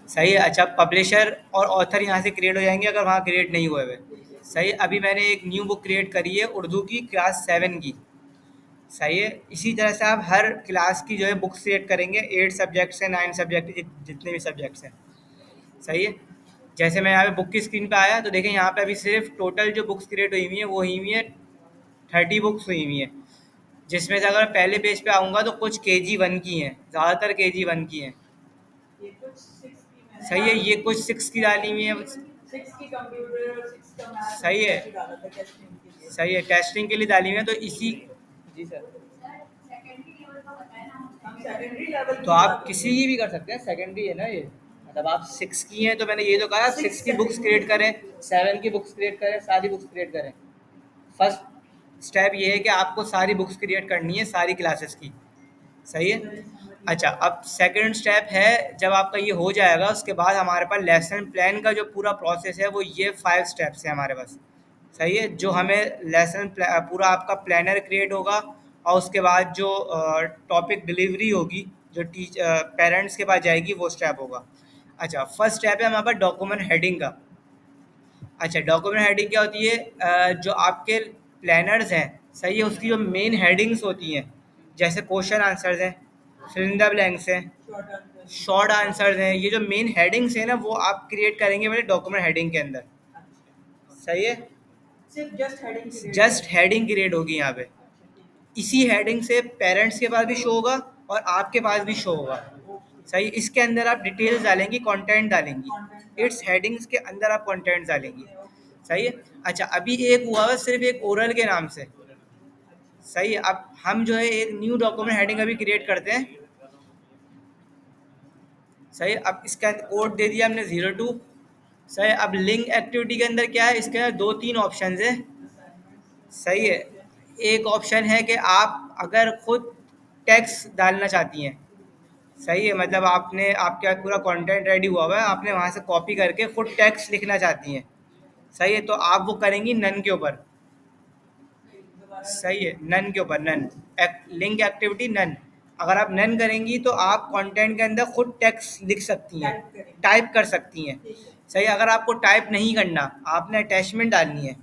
सही है। अच्छा, पब्लिशर और ऑथर यहाँ से क्रिएट हो जाएंगे अगर वहाँ क्रिएट नहीं हुए हुए। सही है। अभी मैंने एक न्यू बुक क्रिएट करी है उर्दू की, क्लास 7 की। सही है। इसी तरह से आप हर क्लास की जो है बुक्स क्रिएट करेंगे। 8 सब्जेक्ट्स हैं, 9 सब्जेक्ट, जितने भी सब्जेक्ट्स हैं। सही है। जैसे मैं यहाँ पे बुक की स्क्रीन पे आया तो देखें यहाँ पे अभी सिर्फ टोटल जो बुक्स क्रिएट हुई हुई हैं वो हुई हुई है 30 बुक्स हुई हुई हैं, जिसमें से अगर पहले पेज पे आऊँगा तो कुछ KG1 की हैं, ज़्यादातर KG1 की हैं। सही है। ये कुछ 6 की डाली हुई है। सही है। सही है, टेस्टिंग के लिए डाली हुई है तो इसी। जी सर। तो आप किसी की भी कर सकते हैं, सेकेंडरी है ना ये। मतलब आप 6 की हैं तो मैंने ये तो कहा 6 की बुक्स क्रिएट करें, 7 की बुक्स क्रिएट करें, सारी बुक्स क्रिएट करें। फर्स्ट स्टेप ये है कि आपको सारी बुक्स क्रिएट करनी है सारी क्लासेस की। सही है। अच्छा, अब सेकंड स्टेप है, जब आपका ये हो जाएगा उसके बाद हमारे पास लेसन प्लान का जो पूरा प्रोसेस है वो ये 5 स्टेप्स है हमारे पास। सही है। जो हमें पूरा आपका प्लानर क्रिएट होगा और उसके बाद जो टॉपिक डिलीवरी होगी जो पेरेंट्स के पास जाएगी वो स्टेप होगा। अच्छा, फर्स्ट स्टेप है हमारे पास डॉक्यूमेंट हेडिंग का। अच्छा, डॉक्यूमेंट हेडिंग क्या होती है? जो आपके प्लानर्स हैं, सही है, उसकी जो मेन हेडिंग्स होती हैं, जैसे क्वेश्चन आंसर्स हैं, फिल इन द ब्लैंक्स हैं, शॉर्ट आंसर्स हैं, ये जो मेन हेडिंग्स हैं ना वो आप क्रिएट करेंगे मेरे डॉक्यूमेंट हेडिंग के अंदर। सही है। जस्ट हेडिंग क्रिएट होगी यहाँ पे। इसी हेडिंग से पेरेंट्स के पास भी शो होगा और आपके पास भी शो होगा। सही। इसके अंदर आप डिटेल्स डालेंगी, कंटेंट डालेंगी, इट्स हेडिंग्स के अंदर आप कंटेंट डालेंगी। सही है। अच्छा, अभी एक हुआ है सिर्फ एक ओरल के नाम से। सही है। अब हम जो है एक न्यू डॉक्यूमेंट हेडिंग अभी क्रिएट करते हैं। सही है। अब इसका कोड दे दिया हमने 02। सही है। अब लिंक एक्टिविटी के अंदर क्या है, इसके अंदर 2-3 ऑप्शन है। सही है। एक ऑप्शन है कि आप अगर खुद टेक्स्ट डालना चाहती हैं। सही है। मतलब आपने आपके पास पूरा कंटेंट रेडी हुआ हुआ है, आपने वहाँ से कॉपी करके खुद टेक्स्ट लिखना चाहती हैं। सही है। तो आप वो करेंगी नन के ऊपर। सही है, नन के ऊपर, नन। Link activity none. अगर आप नन करेंगी तो आप कंटेंट के अंदर खुद टेक्स्ट लिख सकती हैं, टाइप कर सकती हैं। सही है। अगर आपको टाइप नहीं करना, आपने अटैचमेंट डालनी है।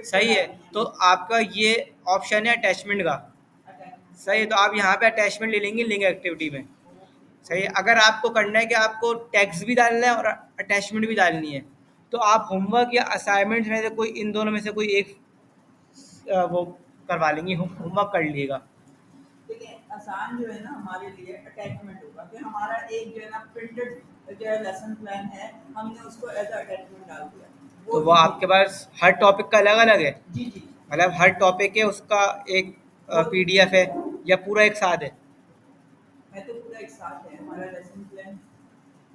सही है। तो आपका ये ऑप्शन है अटैचमेंट का। सही है। तो आप यहाँ पे अटैचमेंट ले लेंगे लिंक एक्टिविटी में। सही है। अगर आपको करना है कि आपको टेक्स्ट भी डालना है और अटैचमेंट भी डालनी है तो आप होमवर्क या असाइनमेंट में से कोई, इन दोनों में से कोई एक वो करवा लेंगी, होमवर्क कर लीजिएगा। देखिए, आसान जो है ना हमारे लिए अटैचमेंट होगा कि हमारा एक जो है ना प्रिंटेड जो है लेसन प्लान है, हमने उसको एज अटैचमेंट डाल दिया। तो वो आपके पास हर टॉपिक का अलग अलग है? जी जी। मतलब हर टॉपिक है उसका एक PDF है या पूरा एक साथ है? मैं तो पूरा एक साथ है हमारा लेसन प्लान।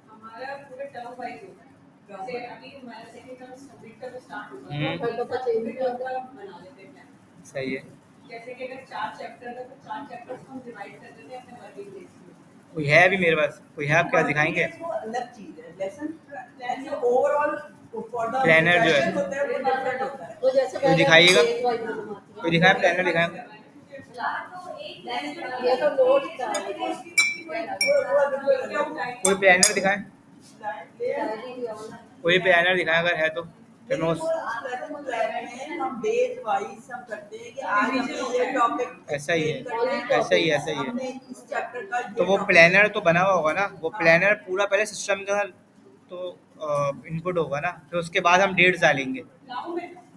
हमारा पूरा टर्म वाइज होता है। जैसे अभी हमारा second term mid term start होगा तो मिड टर्म का बना लेते हैं प्लान। सही है। जैसे कि अगर 4 चैप्टर है तो 4 चैप्टर्स को हम डिवाइड कर देते हैं अपने वर्किंग डेज में। कोई है अभी मेरे पास, कोई है? आप क्या दिखाएंगे? वो अलग चीज है। लेसन प्लान जो ओवरऑल फॉर द प्लानर जो है होता है वो डिफरेंट होता है। वो जैसे कोई दिखाइएगा, कोई दिखाए, तो प्लानर दिखाए। ये तो नोट्स का है। कोई प्लानर दिखाए, कोई प्लानर दिखाए अगर है तो फिर मैं उस। हम डेज वाइज हम करते हैं कि आज हमने ये टॉपिक। ऐसा ही है, ऐसा ही है, ऐसा ही है। हमने इस चैप्टर का तो वो प्लानर तो बना हुआ होगा ना, वो प्लानर पूरा पहले सिस्टम का तो इनपुट होगा ना, फिर उसके बाद हम डेट्स डालेंगे।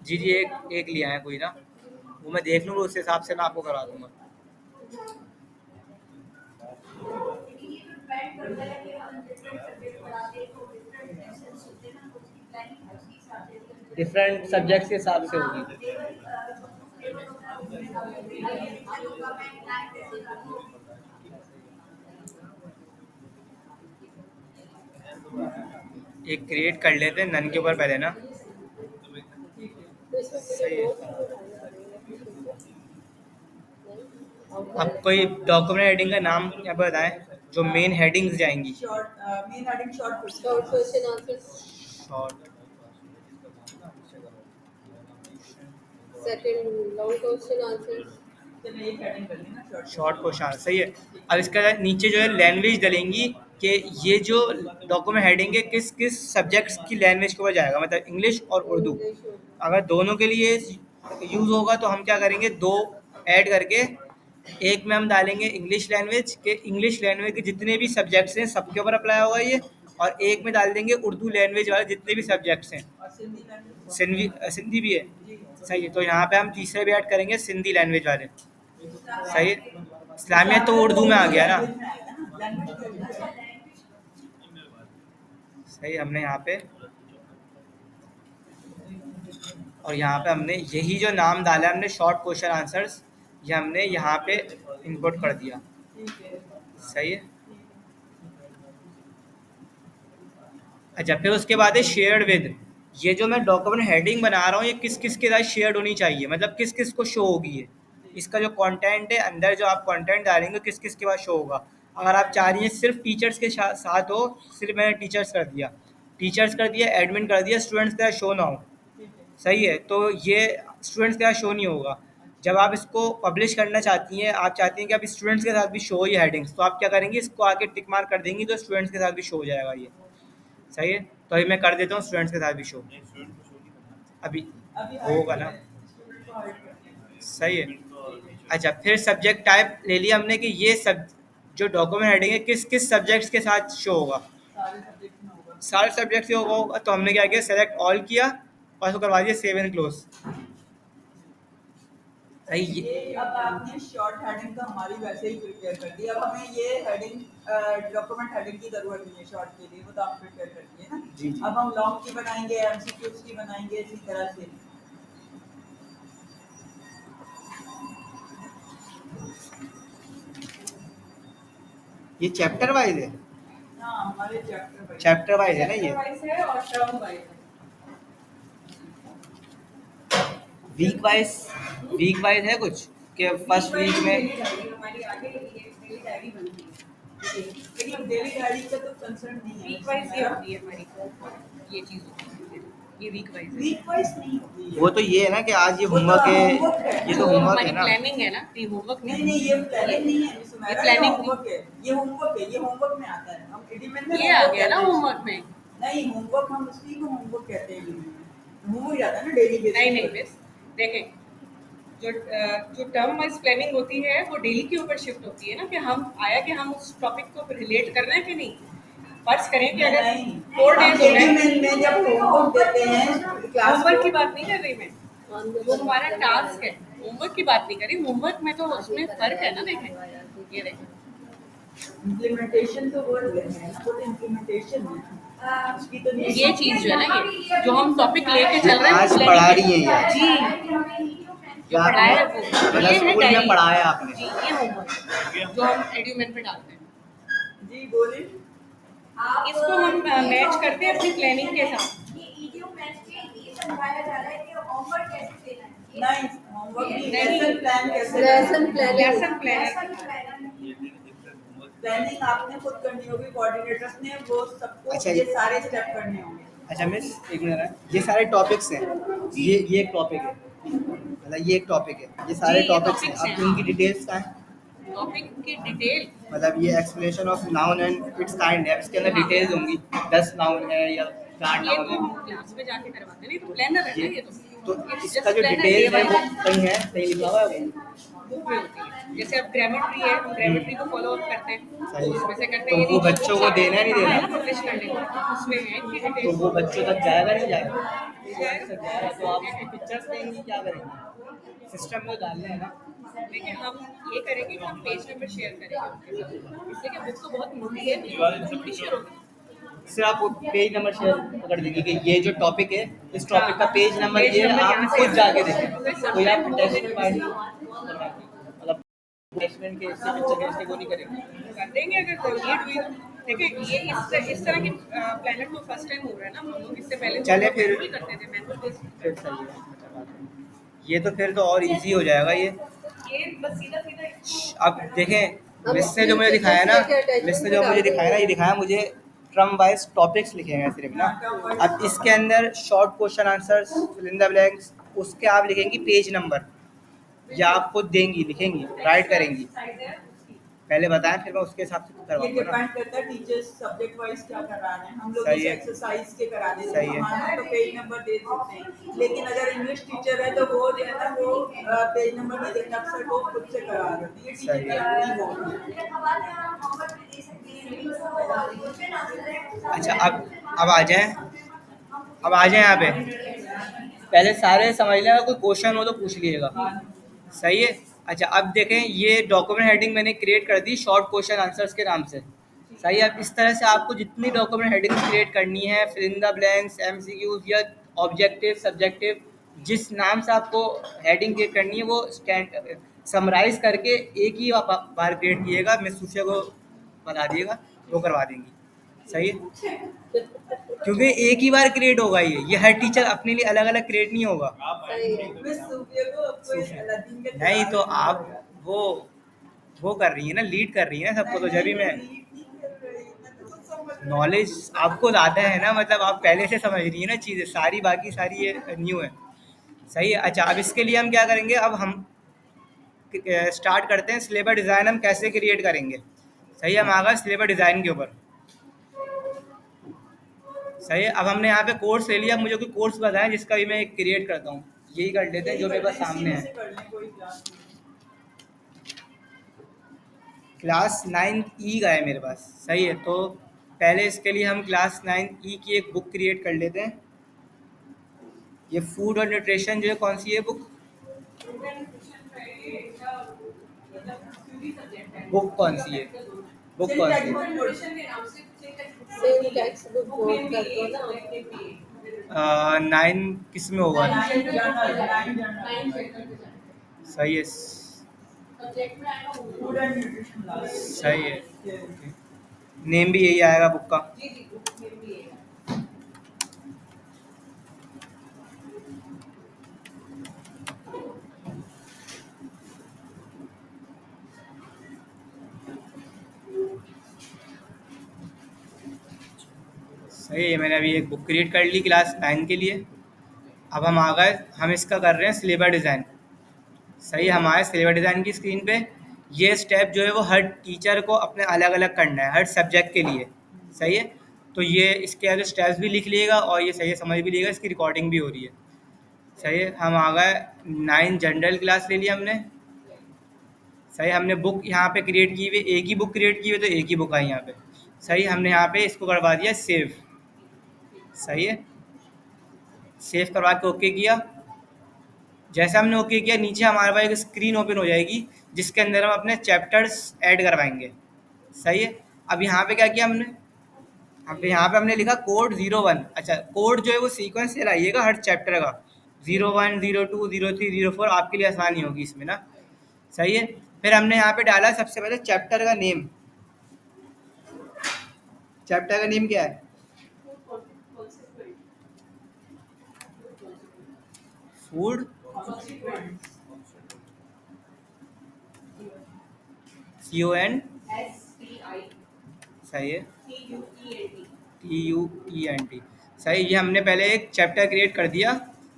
जी जी, एक लिया है कोई ना, वो मैं देख लूँगा, उस हिसाब से मैं आपको करा दूँगा। डिफरेंट सब्जेक्ट्स के हिसाब से होगी। एक क्रिएट कर लेते हैं नन के ऊपर पहले ना। सही है। अब कोई डॉक्यूमेंट हेडिंग का नाम यहाँ पर बताएं जो मेन हेडिंग्स जाएंगी। Main heading short question answer, short, second long question answer, चलो एक हेडिंग कर ली ना शॉर्ट क्वेश्चन, सही है। अब इसका नीचे जो है लैंग्वेज डलेंगी कि ये जो डॉक्यूमेंट हेडिंग है किस किस सब्जेक्ट्स की लैंग्वेज के ऊपर जाएगा, मतलब इंग्लिश और उर्दू। अगर दोनों के लिए यूज़ होगा तो हम क्या करेंगे, दो ऐड करके एक में हम डालेंगे इंग्लिश लैंग्वेज के, इंग्लिश लैंग्वेज के जितने भी सब्जेक्ट्स हैं सबके ऊपर अप्लाई होगा ये, और एक में डाल देंगे उर्दू लैंग्वेज वाले जितने भी सब्जेक्ट्स हैं। और सिंधी लैंग्वेज सिंधी भी है, जी सही है। तो यहाँ पे हम तीसरे भी ऐड करेंगे सिंधी लैंग्वेज वाले, सही है। इस्लामियत तो उर्दू में आ गया ना, सही। हमने यहाँ पे, और यहाँ पे हमने यही जो नाम डाला है हमने शॉर्ट क्वेश्चन आंसर्स, ये हमने यहाँ पे इनपुट कर दिया, सही है। अच्छा, फिर उसके बाद है शेयर्ड विद। ये जो मैं डॉक्यूमेंट हेडिंग बना रहा हूँ ये किस किस के साथ शेयर्ड होनी चाहिए, मतलब किस किस को शो होगी ये, इसका जो कंटेंट है अंदर जो आप कंटेंट डालेंगे किस किस के बाद शो होगा। अगर आप चाह रही हैं सिर्फ टीचर्स के साथ हो, सिर्फ मैंने टीचर्स कर दिया, एडमिन कर दिया, स्टूडेंट्स के साथ शो ना हो, सही है, तो ये स्टूडेंट्स के साथ शो नहीं होगा। जब आप इसको पब्लिश करना चाहती हैं, आप चाहती हैं कि अब स्टूडेंट्स के साथ भी शो हो ये हेडिंग्स, तो आप क्या करेंगे, इसको आके टिक मार्क कर देंगी तो स्टूडेंट्स के साथ भी शो हो जाएगा ये, सही है। तो अभी मैं कर देता हूँ स्टूडेंट्स के साथ भी शो, अभी होगा ना, सही है। अच्छा, फिर सब्जेक्ट टाइप ले लिया हमने कि ये सब जो डॉक्यूमेंट हेडिंग है किस किस सब्जेक्ट्स के साथ शो होगा, सारे सब्जेक्ट से होगा। तो हमने क्या किया, सेलेक्ट ऑल किया और उसको करवा दिया सेव एंड क्लोज, सही। ये अब आपने शॉर्ट हेडिंग तो हमारी वैसे ही प्रिपेयर कर दी, अब हमें ये हेडिंग डॉक्यूमेंट हेडिंग की जरूरत नहीं है शॉर्ट के लिए, वो तो आप प्रिपेयर कर दिए ना जी जी। अब हम लॉन्ग की बनाएंगे, एमसीक्यूज की बनाएंगे, इसी तरह से। ये चैप्टर वाइज है, हाँ हमारे चैप्टर वाइज है ना ये, है और टर्म वाइज है। वीक वाइज है कुछ कि फर्स्ट वीक में, हमारी आगे डेली डायरी बनती है, लेकिन डेली डायरी का तो कंसर्न नहीं है, वीक वाइज ये होती है हमारी, ये चीज होती है, ये वीक वाइज नहीं होती है। वो तो ये है ना कि आज ये होमवर्क है, ये तो होमवर्क है ना, प्लानिंग है ना, ये होमवर्क नहीं ये प्लानिंग नहीं है, ये प्लानिंग होमवर्क है, ये होमवर्क में आता है। हम एडिमेंट में ये आ गया ना होमवर्क में, नहीं होमवर्क हम उसी को होमवर्क कहते हैं, होमवर्क जाता है ना डेली बेसिस। नहीं मिस देखें, जो टर्म वाइज प्लानिंग होती है वो डेली के ऊपर शिफ्ट होती है ना, कि हम उस टॉपिक को रिलेट कर रहे हैं कि नहीं। फर्ज करें कि अगर 4 डेज हो गए में जब होमवर्क देते हैं, होमवर्क की बात नहीं कर रही मैं, वो हमारा टास्क है, होमवर्क की बात नहीं कर रही। होमवर्क में तो उसमें फर्क है ना, देखें ये देखें इम्प्लीमेंटेशन तो वो है ना, वो तो इम्प्लीमेंटेशन है उसकी, तो ये चीज जो है ना, ये जो हम टॉपिक लेके चल रहे हैं आज पढ़ा रही है ये जी, जो पढ़ाया है वो मतलब ये है स्कूल में डायरी, पढ़ाया आपने, जी ये होमवर्क जो हम एड्यूमेंट पे डालते हैं। जी बोलिए, इसको हम मैच करते हैं अपनी प्लानिंग के साथ। ये ईडीयू मैच के ये समझाया जा रहा है कि होमवर्क कैसे देना है। नहीं होमवर्क नहीं, लेसन प्लान कैसे, lesson planning, lesson plan planning planning आपने खुद करनी होगी, कोऑर्डिनेटर्स ने वो सबको अच्छा, ये सारे स्टेप करने होंगे। अच्छा मिस एक मिनट, ये सारे टॉपिक्स हैं, ये एक टॉपिक है, मतलब ये एक टॉपिक है, ये सारे जी, ये टॉपिक्स हैं, topics अब हैं। इनकी डिटेल्स क्या है, टॉपिक की डिटेल मतलब ये explanation of noun and it's kind है, इसके अंदर डिटेल्स होंगी, 10 नाउन है या 4 ये नाउन तो है, हम क्लास में जाके करवाते नहीं, तो प्लानर है ना ये तो It's इसका just जो planner, डिटेल्स ये है वो वाला कहीं है, कहीं लिखा हुआ है वो? बुक में होती है। जैसे अब ग्रामेट्री है, हम ग्रामेट्री को फॉलो अप करते हैं, सही है। उसमें से करते तो हैं, वो बच्चों को देना है नहीं देना? पब्लिश करने को, उसमें है इनकी तो डिटेल। वो बच्चों तक जाएगा नहीं जाएगा, तो आप उसकी पिक्चर्स देंगी, क्या करेंगे, सिस्टम में डालना है ना। लेकिन हम ये करेंगे कि हम पेज नंबर शेयर करेंगे उनके साथ, इसलिए कि बुक तो बहुत मोटी है, छोटी शेयर होगी। सिर्फ आप पेज नंबर शेयर कर देंगे कि ये जो टॉपिक है इस टॉपिक का पेज नंबर ये है, आप खुद जाके देखें, कोई आप अटैचमेंट मतलब अटैचमेंट के इससे पिक्चर के इससे वो नहीं करेंगे, कर देंगे अगर नीड हुई तो। देखिए ये इस तरह की प्लानर तो फर्स्ट टाइम हो रहा है ना, हम लोग इससे पहले चले फिर। मैनुअल करते थे, मैनुअल बेस्ड। फिर सही है, अच्छा बात है। ये तो फिर तो और इजी हो जाएगा ये। ये बस सीधा सीधा अब देखें इसने जो मुझे दिखाया ना, इसने जो मुझे दिखाया ना, ये दिखाया मुझे टर्म वाइज टॉपिक्स लिखे हैं सिर्फ ना। अब इसके अंदर short question answers, fill in the blanks, उसके आप लिखेंगी पेज नंबर, या आप खुद देंगी, लिखेंगी, राइट करेंगी? पहले बताएं, फिर मैं उसके हिसाब से ये करवाऊंगा ना। डिपेंड करता है टीचर्स सब्जेक्ट वाइज क्या करा रहे हैं। हम लोग सही जैसे है। एक्सरसाइज के करा देते सही हैं, है। हमारा तो पेज नंबर दे सकते हैं, लेकिन अगर इंग्लिश टीचर है तो वो जो है ना वो पेज नंबर नहीं देते, अक्सर वो खुद से करा देते हैं। ये टीचर सही की है। अपनी वो है। अच्छा, अब आ जाएं, अब आ जाएं यहाँ पे। पहले सारे समझ लें, अगर कोई क्वेश्चन हो तो पूछ लीजिएगा। सही है। अच्छा, अब देखें, ये डॉक्यूमेंट हेडिंग मैंने क्रिएट कर दी शॉर्ट क्वेश्चन आंसर्स के नाम से। सही है। अब इस तरह से आपको जितनी डॉक्यूमेंट हेडिंग क्रिएट करनी है, fill in the blanks, MCQs या ऑब्जेक्टिव सब्जेक्टिव, जिस नाम से आपको हेडिंग क्रिएट करनी है वो स्टैंड समराइज करके एक ही बार क्रिएट कीजिएगा। मिस सूफिया को बता दिएगा, वो करवा देंगी। सही है, क्योंकि एक ही बार क्रिएट होगा ये हर टीचर अपने लिए अलग अलग क्रिएट नहीं होगा। सही है। मिस सूफिया को कोई सूफिया अलादीन का नहीं चिराग तो नहीं आप होगा। वो कर रही है ना, लीड कर रही है ना सबको, तो जब भी मैं लीड नहीं कर रही, मैं तो कुछ समझ रही हूँ। नॉलेज आपको ज़्यादा है ना, मतलब आप पहले से समझ रही है ना चीज़ें सारी, बाकी सारी ये न्यू है। सही है। अच्छा, अब इसके लिए हम क्या करेंगे, अब हम स्टार्ट करते हैं सिलेबस डिज़ाइन हम कैसे क्रिएट करेंगे। सही है, हम आ गए सिलेबस डिज़ाइन के ऊपर। सही है। अब हमने यहाँ पे कोर्स ले लिया, मुझे कोई कोर्स बताएं जिसका भी मैं क्रिएट करता हूँ। यही कर लेते हैं जो मेरे पास सामने है। क्लास 9 ई का है मेरे पास। सही है, तो पहले इसके लिए हम क्लास 9 ई की एक बुक क्रिएट कर लेते हैं। ये फूड और न्यूट्रिशन जो है, कौन सी है बुक? बुक कौन सी है? बुक कौन सी है? सेम टेक्स्ट बुक बोर्ड कर दो ना। 9 किस में होगा? सही है। सही है, नेम भी यही आएगा बुक का। सही है, मैंने अभी एक बुक क्रिएट कर ली क्लास 9 के लिए। अब हम आ गए, हम इसका कर रहे हैं सिलेबस डिज़ाइन। सही है, हमारे सिलेबस डिज़ाइन की स्क्रीन पे ये स्टेप जो है वो हर टीचर को अपने अलग अलग करना है, हर सब्जेक्ट के लिए। सही है, तो ये इसके आगे स्टेप्स भी लिख लीजिएगा और ये सही है समझ भी लीजिएगा, इसकी रिकॉर्डिंग भी हो रही है। सही है, हम आ गए 9 जनरल क्लास ले लिया हमने। सही, हमने बुक यहाँ पे क्रिएट की हुई, एक ही बुक क्रिएट की हुई, तो एक ही बुक आई यहाँ पे। सही, हमने यहाँ पे इसको करवा दिया सेव। सही है, सेव करवा के ओके किया। जैसे हमने ओके किया, नीचे हमारे पास एक स्क्रीन ओपन हो जाएगी जिसके अंदर हम अपने चैप्टर्स ऐड करवाएंगे। सही है, अब यहाँ पे क्या किया हमने, अब यहाँ पे हमने लिखा कोड 01। अच्छा, कोड जो है वो सीक्वेंस से लाइएगा हर चैप्टर का, 01, 02, 03, 04, आपके लिए आसानी होगी इसमें ना। सही है, फिर हमने यहाँ पे डाला सबसे पहले चैप्टर का नेम। चैप्टर का नेम क्या है? Food CON। सही है, TUENT। सही, ये हमने पहले एक चैप्टर क्रिएट कर दिया।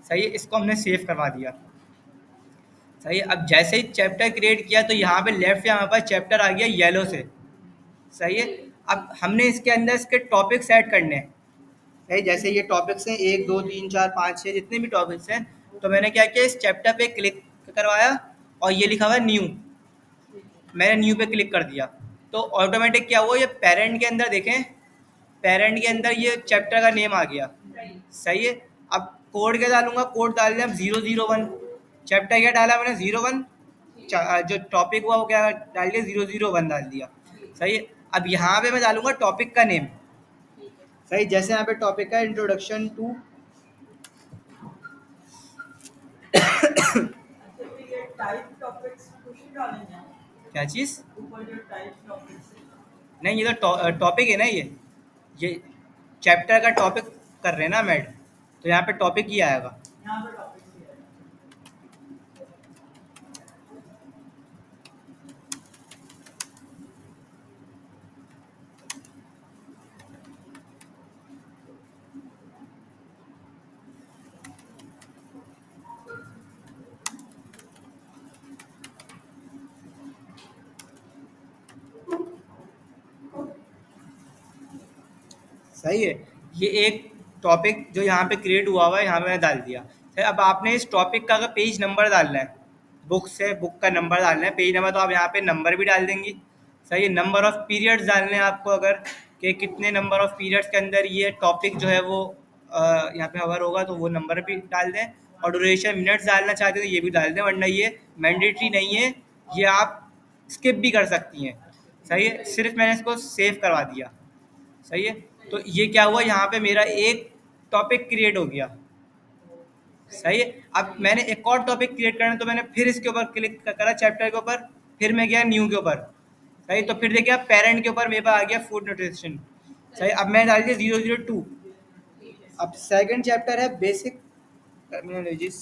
सही है, इसको हमने सेव करवा दिया। सही है, अब जैसे ही चैप्टर क्रिएट किया तो यहाँ पे लेफ्ट पे हमारे पास चैप्टर आ गया येलो से। सही है, अब हमने इसके अंदर इसके टॉपिक्स ऐड करने हैं। सही, जैसे ये टॉपिक्स हैं 1, 2, 3, 4, 5, 6 जितने भी टॉपिक्स हैं, तो मैंने क्या किया, इस चैप्टर पे क्लिक करवाया और ये लिखा हुआ है न्यू, मैंने न्यू पे क्लिक कर दिया। तो ऑटोमेटिक क्या हुआ, ये पेरेंट के अंदर देखें, पेरेंट के अंदर ये चैप्टर का नेम आ गया। सही है, अब कोड क्या डालूंगा, कोड डाल दिया 001। चैप्टर क्या डाला मैंने, 01। जो टॉपिक हुआ वो क्या डाल दिया, 001 डाल दिया। सही है, अब यहाँ पे मैं डालूंगा टॉपिक का नेम। सही, जैसे यहाँ पे टॉपिक का इंट्रोडक्शन टू। क्या चीज़? नहीं, ये तो टॉपिक है ना, ये चैप्टर का टॉपिक कर रहे हैं ना मैड, तो यहाँ पे टॉपिक ही आएगा। सही है। ये एक टॉपिक जो यहाँ पे क्रिएट हुआ है यहाँ पे मैंने डाल दिया। सही, अब आपने इस टॉपिक का अगर पेज नंबर डालना है, बुक से बुक का नंबर डालना है, पेज नंबर, तो आप यहाँ पे नंबर भी डाल देंगी। सही है। नंबर ऑफ पीरियड्स डालने हैं आपको, अगर कि कितने नंबर ऑफ पीरियड्स के अंदर ये टॉपिक जो है वो यहाँ पे कवर होगा, तो वो नंबर भी डाल दें। और ड्यूरेशन मिनट्स डालना चाहते हैं तो ये भी डाल दें, वरना ये मैंडेटरी नहीं है, ये आप स्किप भी कर सकती हैं। सही है। सिर्फ मैंने इसको सेव करवा दिया। सही है। तो ये क्या हुआ, यहाँ पे मेरा एक टॉपिक क्रिएट हो गया। सही है। अब मैंने एक और टॉपिक क्रिएट करना है, तो मैंने फिर इसके ऊपर क्लिक करा, चैप्टर के ऊपर, फिर मैं गया न्यू के ऊपर। सही, तो फिर देखिए पेरेंट के ऊपर मेरे पास आ गया फूड न्यूट्रिशन। सही, अब मैं डाल दिया 002। अब सेकंड चैप्टर है बेसिक टर्मिनोलॉजीज,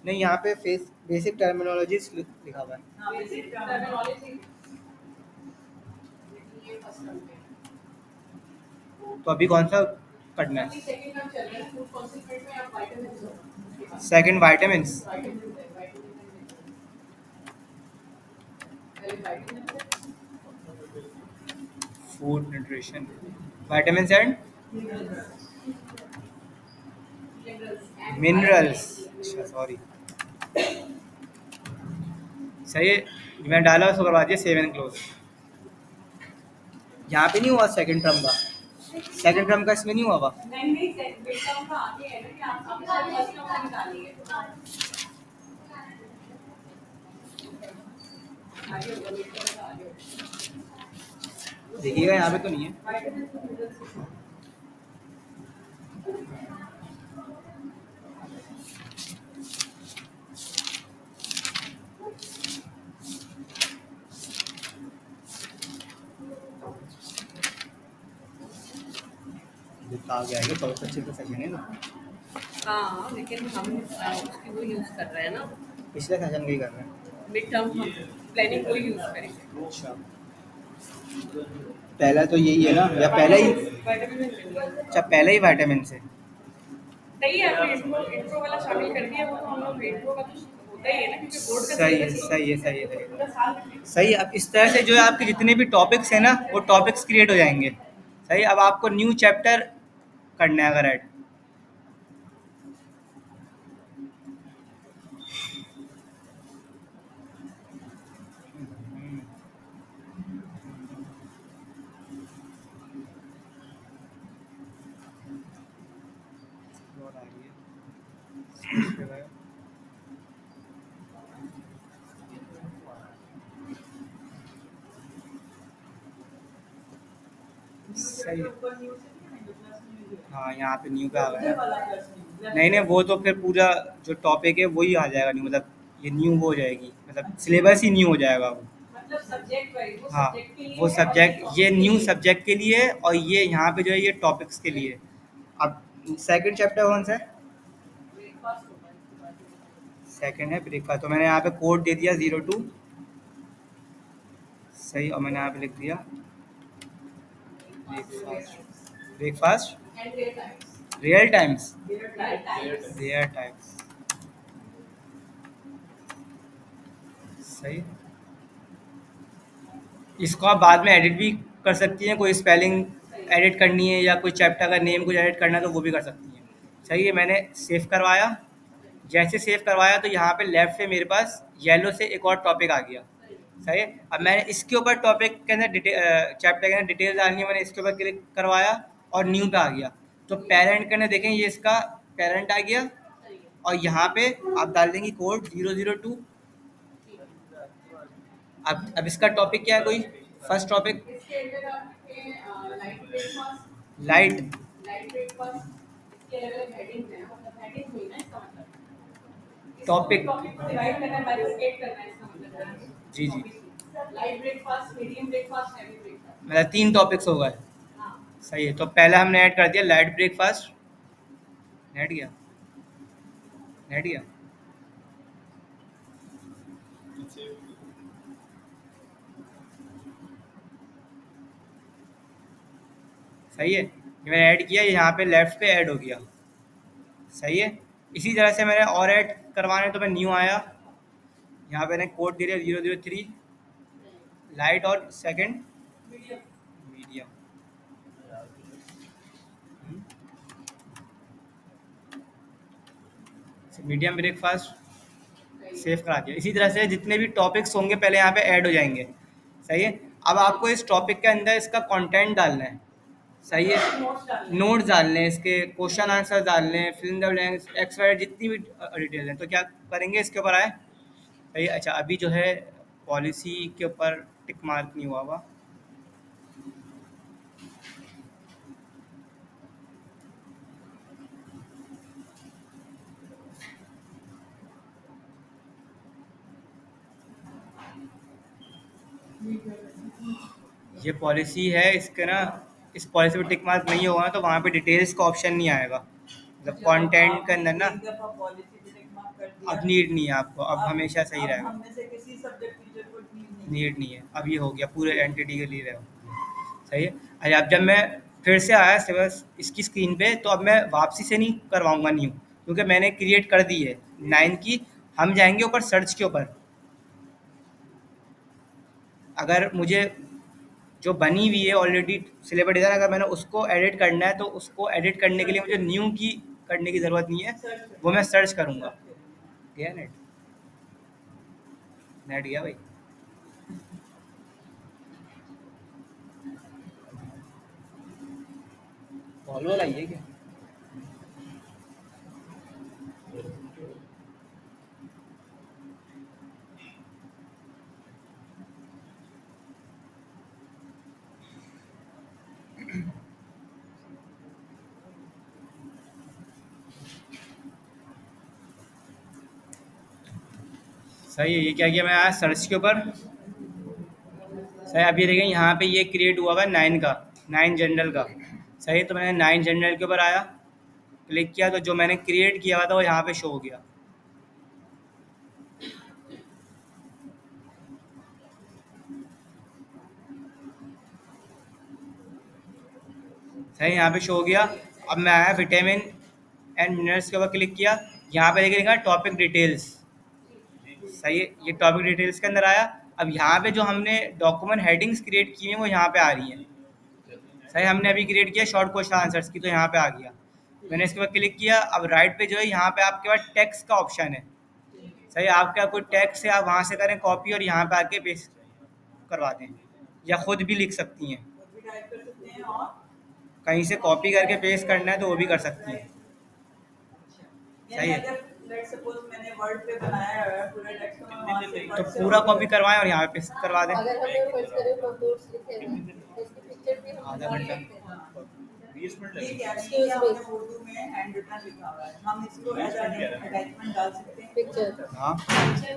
नहीं यहाँ पे फेस बेसिक टर्मिनोलॉजीज लिखा हुआ है। हाँ, basic terminology। ये first term है। तो अभी कौन सा पढ़ना अभी है? second term चल रहा है, food concentrate में आप vitamins हो। Second vitamins. Vitamins है, vitamins है। पहले vitamins है, food nutrition, vitamins and minerals and minerals. vitamins। अच्छा सॉरी। सही है। मैं डाला उसको करवा दिया सेव एंड क्लोज। यहाँ पे नहीं हुआ सेकंड टर्म का, सेकंड टर्म का इसमें नहीं हुआ। नहीं mid term का आगे है ना कि आप आपने शायद first term का निकालिए। आगे होगा mid term का आगे होगा। देखिएगा यहाँ पे तो नहीं है। Vitamins and minerals। आगे आएगा बहुत अच्छे से सेकंड है ना, हाँ लेकिन हम उसकी वो यूज कर रहे हैं ना, पिछले सेशन का ही कर रहे हैं। मिड टर्म हम प्लानिंग को यूज करेंगे। अच्छा, पहला तो यही है ना, या पहला ही? विटामिन अच्छा पहला ही वाइटामिन से। नहीं है, आपने इंट्रो वाला शामिल कर दिया, वो तो हम लोग इंट्रो का तो होता ही है ना, क्योंकि बोर्ड का सही है, syllabus सही है, सही है, सही है। पूरा साल में सही। अब इस तरह से जो है आपके जितने भी टॉपिक्स हैं ना, वो टॉपिक्स क्रिएट हो जाएंगे। सही। अब आपको न्यू चैप्टर करना है अगर ऐड, सही है। हाँ यहाँ पे न्यू का आ गया। नहीं नहीं, वो तो फिर पूरा जो टॉपिक है वही आ जाएगा न्यू, मतलब ये न्यू हो जाएगी, मतलब सिलेबस ही न्यू हो जाएगा वो। मतलब सब्जेक्ट वाइज वो हाँ, सब्जेक्ट के लिए वो है, सब्जेक्ट, और ये न्यू सब्जेक्ट के लिए है, और ये यहाँ पे जो है ये टॉपिक्स के लिए। अब सेकंड चैप्टर कौन सा है? ब्रेकफास्ट होगा इसके बाद। सेकंड है ब्रेकफास्ट, तो मैंने यहाँ पे कोड दे दिया 02। सही, और मैंने यहाँ पे लिख दिया breakfast, breakfast and their times, real times, their times. Real times. सही। इसको आप बाद में एडिट भी कर सकती हैं, कोई स्पेलिंग एडिट करनी है या कोई चैप्टर का नेम कुछ एडिट करना है तो वो भी कर सकती हैं। सही है। मैंने सेव करवाया, जैसे सेव करवाया तो यहाँ पे लेफ्ट पे मेरे पास येलो से एक और टॉपिक आ गया। सही है। अब मैंने इसके ऊपर टॉपिक के अंदर चैप्टर के अंदर डिटेल डालनी है, मैंने इसके ऊपर क्लिक करवाया और न्यू पे आ गया। तो पेरेंट के अंदर देखें ये इसका पेरेंट आ गया, और यहाँ पे आप डाल देंगी कोड 002। अब इसका टॉपिक क्या है, कोई फर्स्ट टॉपिक? इसके अंदर आपके light breakfast, light light breakfast, इसके अलग-अलग हेडिंग है, मतलब हेडिंग हुई ना इसका मतलब। टॉपिक। टॉपिक को डिवाइड करना है, बाइफरकेट करना है इसका मतलब। जी जी, light breakfast, medium breakfast, heavy breakfast. मतलब 3 टॉपिक्स हो गए। हाँ, सही है। तो पहला हमने ऐड कर दिया लाइट ब्रेकफास्ट, नेट गया, नेट गया। सही है। ये मैंने ऐड किया, यहाँ पे लेफ्ट पे ऐड हो गया। सही है। इसी तरह से मैंने और ऐड करवाने, तो मैं न्यू आया, यहाँ पे मैंने कोड दे दिया 003 लाइट और second medium. Medium. Medium breakfast save करा दिया। इसी तरह से जितने भी टॉपिक्स होंगे पहले यहाँ पे ऐड हो जाएंगे, सही है। अब आपको इस टॉपिक के अंदर इसका कंटेंट डालना है, सही है, नोट्स डालने हैं, इसके क्वेश्चन आंसर डालने हैं, fill in the blanks, X Y जितनी भी डिटेल है। तो क्या करेंगे इसके ऊपर आए, सही है। अच्छा अभी जो है पॉलिसी के ऊपर टिक मार्क नहीं हुआ हुआ, ये पॉलिसी है, इसके ना इस पॉलिसी पे टिक मार्क नहीं होगा तो वहाँ पे डिटेल्स का ऑप्शन नहीं आएगा, मतलब कंटेंट के अंदर ना। एक दफा पॉलिसी पे टिक मार्क कर दिया, अब नीड नहीं है आपको, अब हमेशा सही अब रहेगा, हम में से किसी सब्जेक्ट टीचर को नीड नहीं नीड नहीं है। अब ये हो गया पूरे एंटिटी के लिए रहेगा, सही है। अच्छा अब जब मैं फिर से आया सिर्फ इसकी स्क्रीन पे, तो अब मैं वापसी से नहीं करवाऊंगा न्यू, क्योंकि मैंने क्रिएट कर दी है 9 की। हम जाएंगे ऊपर सर्च के ऊपर, अगर मुझे जो बनी हुई है ऑलरेडी सिलेबस डिज़ाइन, अगर मैंने उसको एडिट करना है तो उसको एडिट करने के लिए मुझे न्यू की करने की ज़रूरत नहीं है, सर्च वो मैं सर्च करूँगा। करेंगे। गया नेट, नेट गया भाई। कॉल वाला है क्या? सही है। ये क्या किया मैं आया सर्च के ऊपर, सही। अब ये देखें यहाँ पे ये क्रिएट हुआ हुआ है 9 का, 9 जनरल का, सही। तो मैंने 9 जनरल के ऊपर आया, क्लिक किया तो जो मैंने क्रिएट किया हुआ था वो यहाँ पे शो हो गया, सही। यहाँ पे शो हो गया। अब मैं आया विटामिन एंड मिनरल्स के ऊपर क्लिक किया, यहाँ पे देखिएगा टॉपिक डिटेल्स, सही है। ये टॉपिक डिटेल्स के अंदर आया। अब यहाँ पे जो हमने डॉक्यूमेंट हेडिंग्स क्रिएट की हैं वो यहाँ पे आ रही हैं, सही। हमने अभी क्रिएट किया शॉर्ट क्वेश्चन आंसर्स की, तो यहाँ पे आ गया। मैंने इसके बाद क्लिक किया। अब राइट पे जो है यहाँ पे आपके पास टेक्स्ट का ऑप्शन है, सही। आपका कोई टेक्स्ट है, आप वहाँ से करें कॉपी और यहाँ पे आके पेस्ट करवा दें, या खुद भी लिख सकती हैं, खुद भी टाइप कर सकते हैं और कहीं से कॉपी करके पेस्ट करना है तो वो भी कर सकती हैं, सही यानी है। अगर लेट्स सपोज मैंने वर्ड पे बनाया है पूरा टेक्स्ट, तो मैं वहाँ से तो word से पूरा copy कॉपी करवाएं और यहाँ पे पेस्ट करवा दें। अगर हमें फर्स्ट करें नोट्स लिखे हुए हैं तो उसकी पिक्चर भी हम आधा डाल घंटा। सकते हैं। ये क्या है Excuse कि me. हमने उर्दू में हैंड रिटन लिखा हुआ है, हम इसको एज अटैचमेंट डाल सकते हैं। पिक्चर हाँ,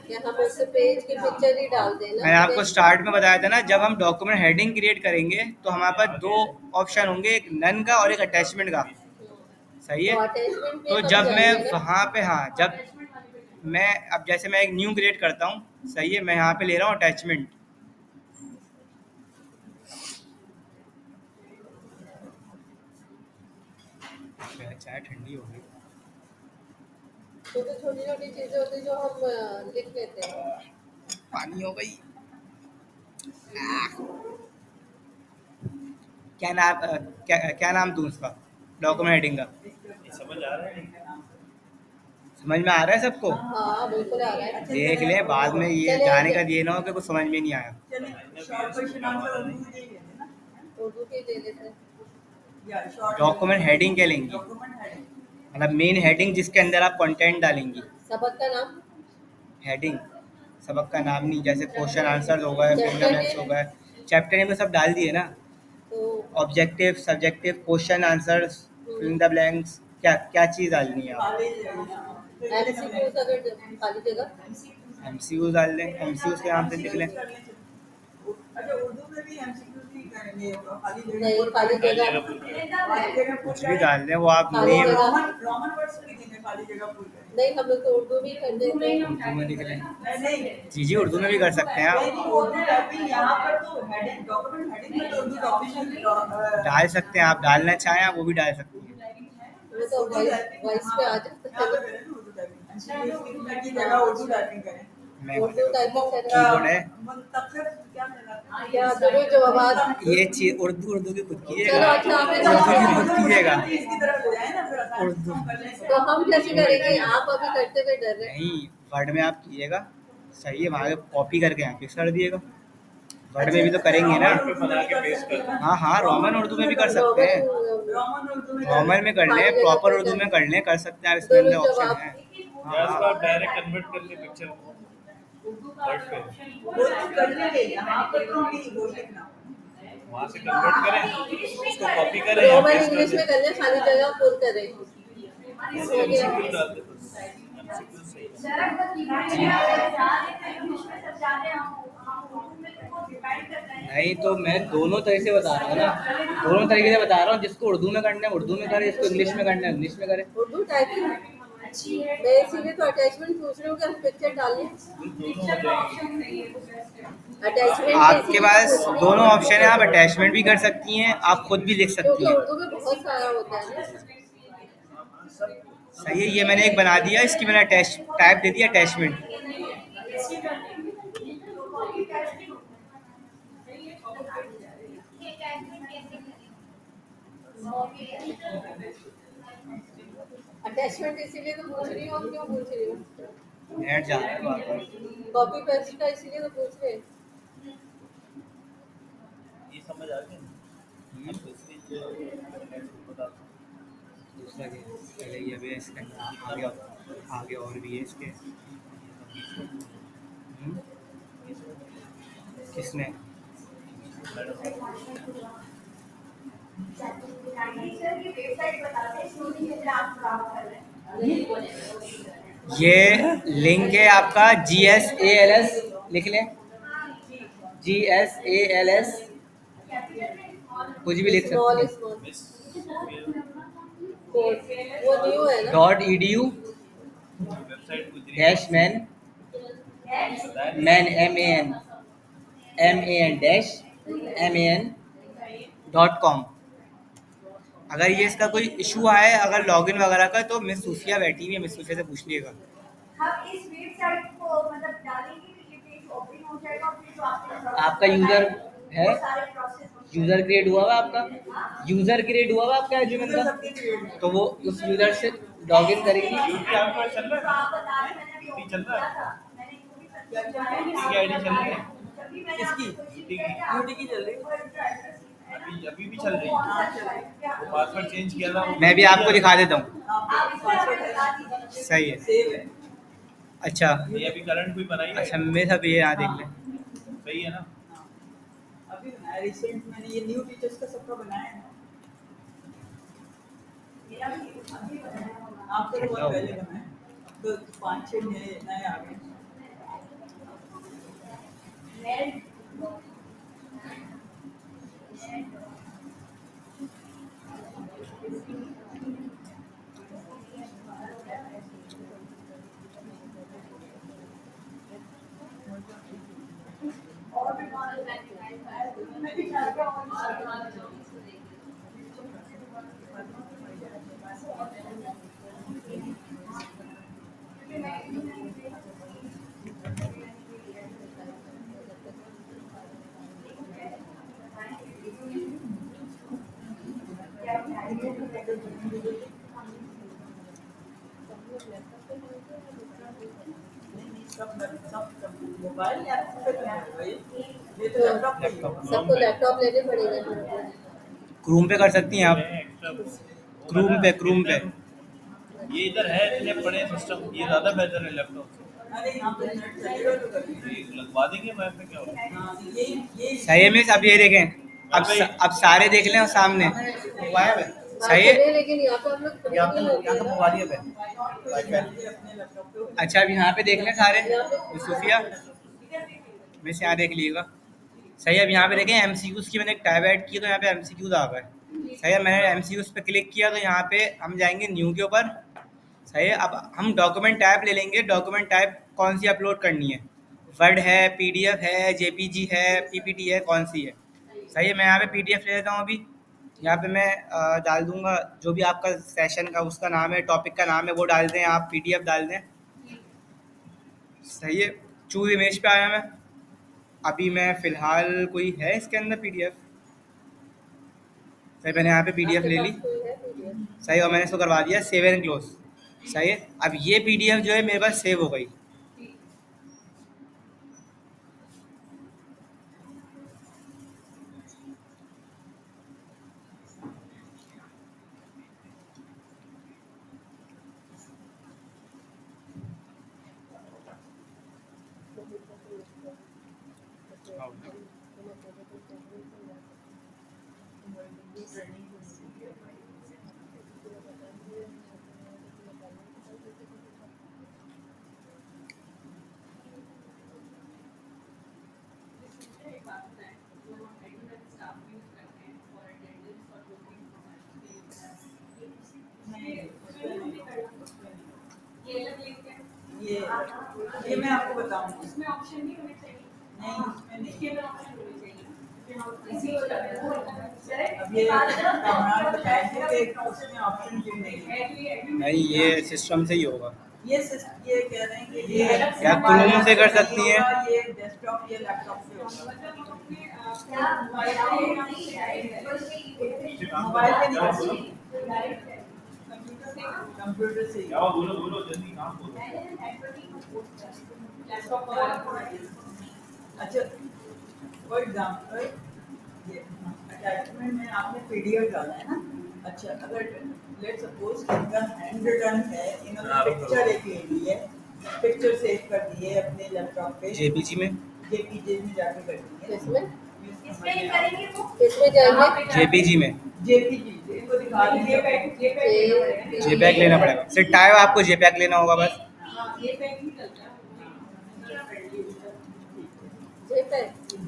या हम उससे पेज की पिक्चर ही डाल देना। मैंने आपको स्टार्ट में बताया था ना, जब हम डॉक्यूमेंट हेडिंग क्रिएट करेंगे तो हमारे पास दो ऑप्शन होंगे, एक नन का और एक अटैचमेंट का, सही है। तो अटैचमेंट तो जब मैं वहाँ पे, हाँ, जब मैं अब जैसे मैं एक न्यू क्रिएट करता हूँ, सही है, मैं यहाँ पे ले रहा हूँ अटैचमेंट, चाय ठंडी हो गई। तो छोटी छोटी चीजें होती हैं जो हम लिख लेते हैं। पानी हो गई। क्या नाम क्या नाम दूँ उसका, डॉक्यूमेंट हेडिंग का? समझ में आ रहा है सबको? हाँ बिल्कुल आ रहा है। देख लें, बाद में ये चले जाने का आगे। ये ना हो कि कुछ समझ में नहीं आया। चलिए शॉर्ट क्वेश्चन आंसर उर्दू में दे देते ना, उर्दू के ले लेते हैं। या शॉर्ट डॉक्यूमेंट हेडिंग क्या लेंगी, डॉक्यूमेंट हेडिंग, मतलब मेन हेडिंग जिसके अंदर आप कंटेंट डालेंगी। सबक का नाम हेडिंग सबक का नाम नहीं, जैसे क्वेश्चन आंसर हो गए, फिंगरलेंस हो गए, चैप्टर नेम में सब डाल दिए ना। तो objective, subjective, question answers, fill in the blanks, क्या क्या चीज़ डालनी है आप? खाली एमसीक्यूज अगर खाली जगह एमसीयू डाल लें, एमसीयू के नाम से लिख लें। अच्छा उर्दू में भी एमसीक्यू ही करेंगे, खाली नहीं खाली जगह कुछ भी डाल दें, वो आप खाली नेम जगह। रोमन वर्ड्स लिखेंगे, खाली जगह फुल करेंगे। नहीं हम लोग तो उर्दू भी कर देते हैं। उर्दू में लिख लें। नहीं जी जी, उर्दू में भी कर सकते हैं आप, उर्दू टाइपिंग यहाँ पर तो हेडिंग डॉक्यूमेंट हेडिंग में तो उर्दू ऑफिशियल डाल सकते हैं आप, डालना चाहें आप वो भी डाल सकती हैं। वो तो वॉइस पे आ जाता है। उर्दू टाइपिंग की जगह उर्दू टाइपिंग करें। मैं उर्दू टाइपिंग कीबोर्ड करना है तब से क्या मिला क्या दोनों जवाब ये चीज उर्दू की खुद चलो कीजिएगा अच्छा हमें उर्दू की खुद कीजिएगा इसकी तरफ हो जाए ना फिर आसान उर्दू कर लेंगे तो हम कैसे करेंगे आप अभी करते हुए डर रहे हैं नहीं वर्ड में आप कीजिएगा सही है वहाँ कॉपी करके यहाँ पेस्ट कर दिएगा वर्ड में भी तो करेंगे ना बना के पेस्ट कर हाँ हाँ रोमन उर्दू में भी कर सकते हैं रोमन उर्दू में नॉर्मल में कर लें प्रॉपर उर्दू में कर लें कर सकते हैं आप इसमें दोनों अंदर ऑप्शन जवाब है या इसको आप डायरेक्ट कन्वर्ट कर ले पिक्चर को वर्ड पे वो तो कर लेंगे यहाँ पर तो नहीं वो लिखना वहां से कन्वर्ट करें उसको कॉपी करें या रोमन पेस्ट कर इंग्लिश में दें कर ले खाली जगह पुर करें ऐसे MCQ डाल दे बस MCQ सही है शरद का कीजिए इंग्लिश में सब जाते हैं हम उर्दू में तो डिपेंड करते हैं नहीं तो मैं दोनों तरह से बता रहा हूँ ना दोनों तरीके से बता रहा हूँ जिसको उर्दू में करना है उर्दू में करे जिसको इंग्लिश में करना है इंग्लिश में करे उर्दू टाइपिंग मैं इसीलिए तो अटैचमेंट पूछ रही हूँ कि हम पिक्चर डालें दोनों हो जाएंगे अटैचमेंट आपके पास दोनों ऑप्शन है आप अटैचमेंट भी कर सकती हैं आप खुद भी लिख सकती क्योंकि हैं उर्दू में बहुत सारा होता है ना सही है ये मैंने एक बना दिया इसकी मैंने अटैच टाइप दे दिया अटैचमेंट अटैचमेंट इसीलिए तो पूछ रही हूँ हम क्यों पूछ रही हूँ नेट जा रहा है बार बार कॉपी पेस्ट का इसीलिए तो पूछ रहे हैं ये समझ आ गया अब दूसरी जो बता दूसरा के पहले ये भी है इसके आगे आगे और भी है इसके किसने सर की वेबसाइट बताते हैं स्टोरी जैसे आप ब्राउज कर रहे हैं ये लिंक है आपका GSALS लिख लें GSALS कुछ भी लिख स्मॉल सकते स्मॉल मिस कोड वो न्यू है ना .edu वेबसाइट गुजरी dash man man MAN dash MAN.com अगर ये इसका कोई इशू आए अगर लॉगिन वगैरह का तो मिस सूफिया बैठी हुई है मिस सूफिया से पूछ लीजिएगा हम इस वेबसाइट को मतलब डालेंगे कि ये पेज ओपन हो जाएगा फिर जो आपके आपका यूजर है वो सारे प्रोसेस यूजर क्रिएट हुआ हुआ आपका यूजर क्रिएट हुआ हुआ आपका एजुमेंट का तो वो उस यूजर से लॉगिन करेंगी यूटी आपका चल तो रहा आप बता रहे हैं मैंने यूटी चल रहा है मैंने जो भी सर्च यूटी की आईडी चल रही है जब भी मैंने आपको यूटी की यूटी की जल्दी अभी भी चल रही है वो पासवर्ड चेंज किया था मैं भी आपको दिखा देता हूँ आप इसका बता दीजिए सही है सेव है अच्छा ये अभी करंट कोई बनाई है अच्छा मेरे साथ ये यहाँ देख लें सही है ना अभी बनाया रिसेंट मैंने ये न्यू टीचर्स का सबका बनाया है मेरा भी अभी बनाया आपका तो बहुत पहले बनाया तो 5-6 नए आ गए मैं और भी मॉडल मैं भी चाहता हूँ सब मोबाइल या पे तो है भाई ये तो लैपटॉप पे ही है। सबको लैपटॉप लेने पड़ेगा क्रूम पे कर सकती हैं आप एक्स्ट्रा क्रूम पे ये इधर है इतने बड़े सिस्टम ये ज्यादा बेहतर है लैपटॉप से अरे यहाँ पे नेट चलेगा तो करेंगे ये लगवा देंगे मैं पे क्या होगा हाँ ये सही है मिस अब ये देखें अब सारे देख लें और सामने सही है लेकिन यहाँ पे हम लोग अपने लैपटॉप पे अच्छा अब यहाँ पे देख लें सारे मिस सूफिया मिस यहाँ देख लीजिएगा सही है अब यहाँ पे देखें MCQs की मैंने एक टैब ऐड की तो यहाँ पे MCQs आ गए सही है मैंने MCQs पे क्लिक किया तो यहाँ पे हम जाएंगे न्यू के ऊपर सही है अब हम डॉक्यूमेंट टाइप ले लेंगे डॉक्यूमेंट टाइप कौन सी अपलोड करनी है वर्ड है PDF है JPG है PPT है कौन सी है सही है मैं यहाँ पे PDF ले लेता हूँ अभी यहाँ पे मैं डाल दूंगा जो भी आपका सेशन का उसका नाम है टॉपिक का नाम है वो डाल दें आप PDF डाल दें सही है चूज इमेज पे आया मैं। अभी मैं फ़िलहाल कोई है इसके अंदर पीडीएफ। सही, मैंने यहाँ पे पीडीएफ आपके ले पास ली। कोई है PDF? सही, और मैंने इसको करवा दिया सेव एंड क्लोज। सही है, अब ये पीडीएफ जो है मेरे पास सेव हो गई। ये मैं आपको बताऊंगी। इसमें ऑप्शन नहीं होने चाहिए। नहीं, इसमें नहीं। इसके अंदर ऑप्शन होने चाहिए कि हम इसी को करते हैं। अब ये कामरान बताएंगे कि उसमें ऑप्शन क्यों नहीं है। नहीं, ये सिस्टम से ही होगा। ये कह रहे हैं कि ये क्या क्रोम से कर सकती हैं? ये डेस्कटॉप या लैपटॉप से होगा। मोबाइल पे नहीं कर सकते, कंप्यूटर से ही। जाओ, बोलो बोलो जल्दी, काम करो। अच्छा, फॉर एग्जाम्पल ये अटैचमेंट में आपने पीडीएफ डाला है ना। अच्छा, अगर लेट सपोज इनका हैंड रिटन है, इन्होंने पिक्चर एक ले ली है, पिक्चर सेव कर दी है अपने लैपटॉप पे, जेपीजी में जाके कर दी है। किसमें? इसमें ही करेंगे वो। किसमें जाएंगे? जेपीजी में जेपीजी इनको दिखा दीजिए। जेपैक लेना पड़ेगा। सिर्फ टाइप आपको जेपैक लेना होगा बस। JPEG?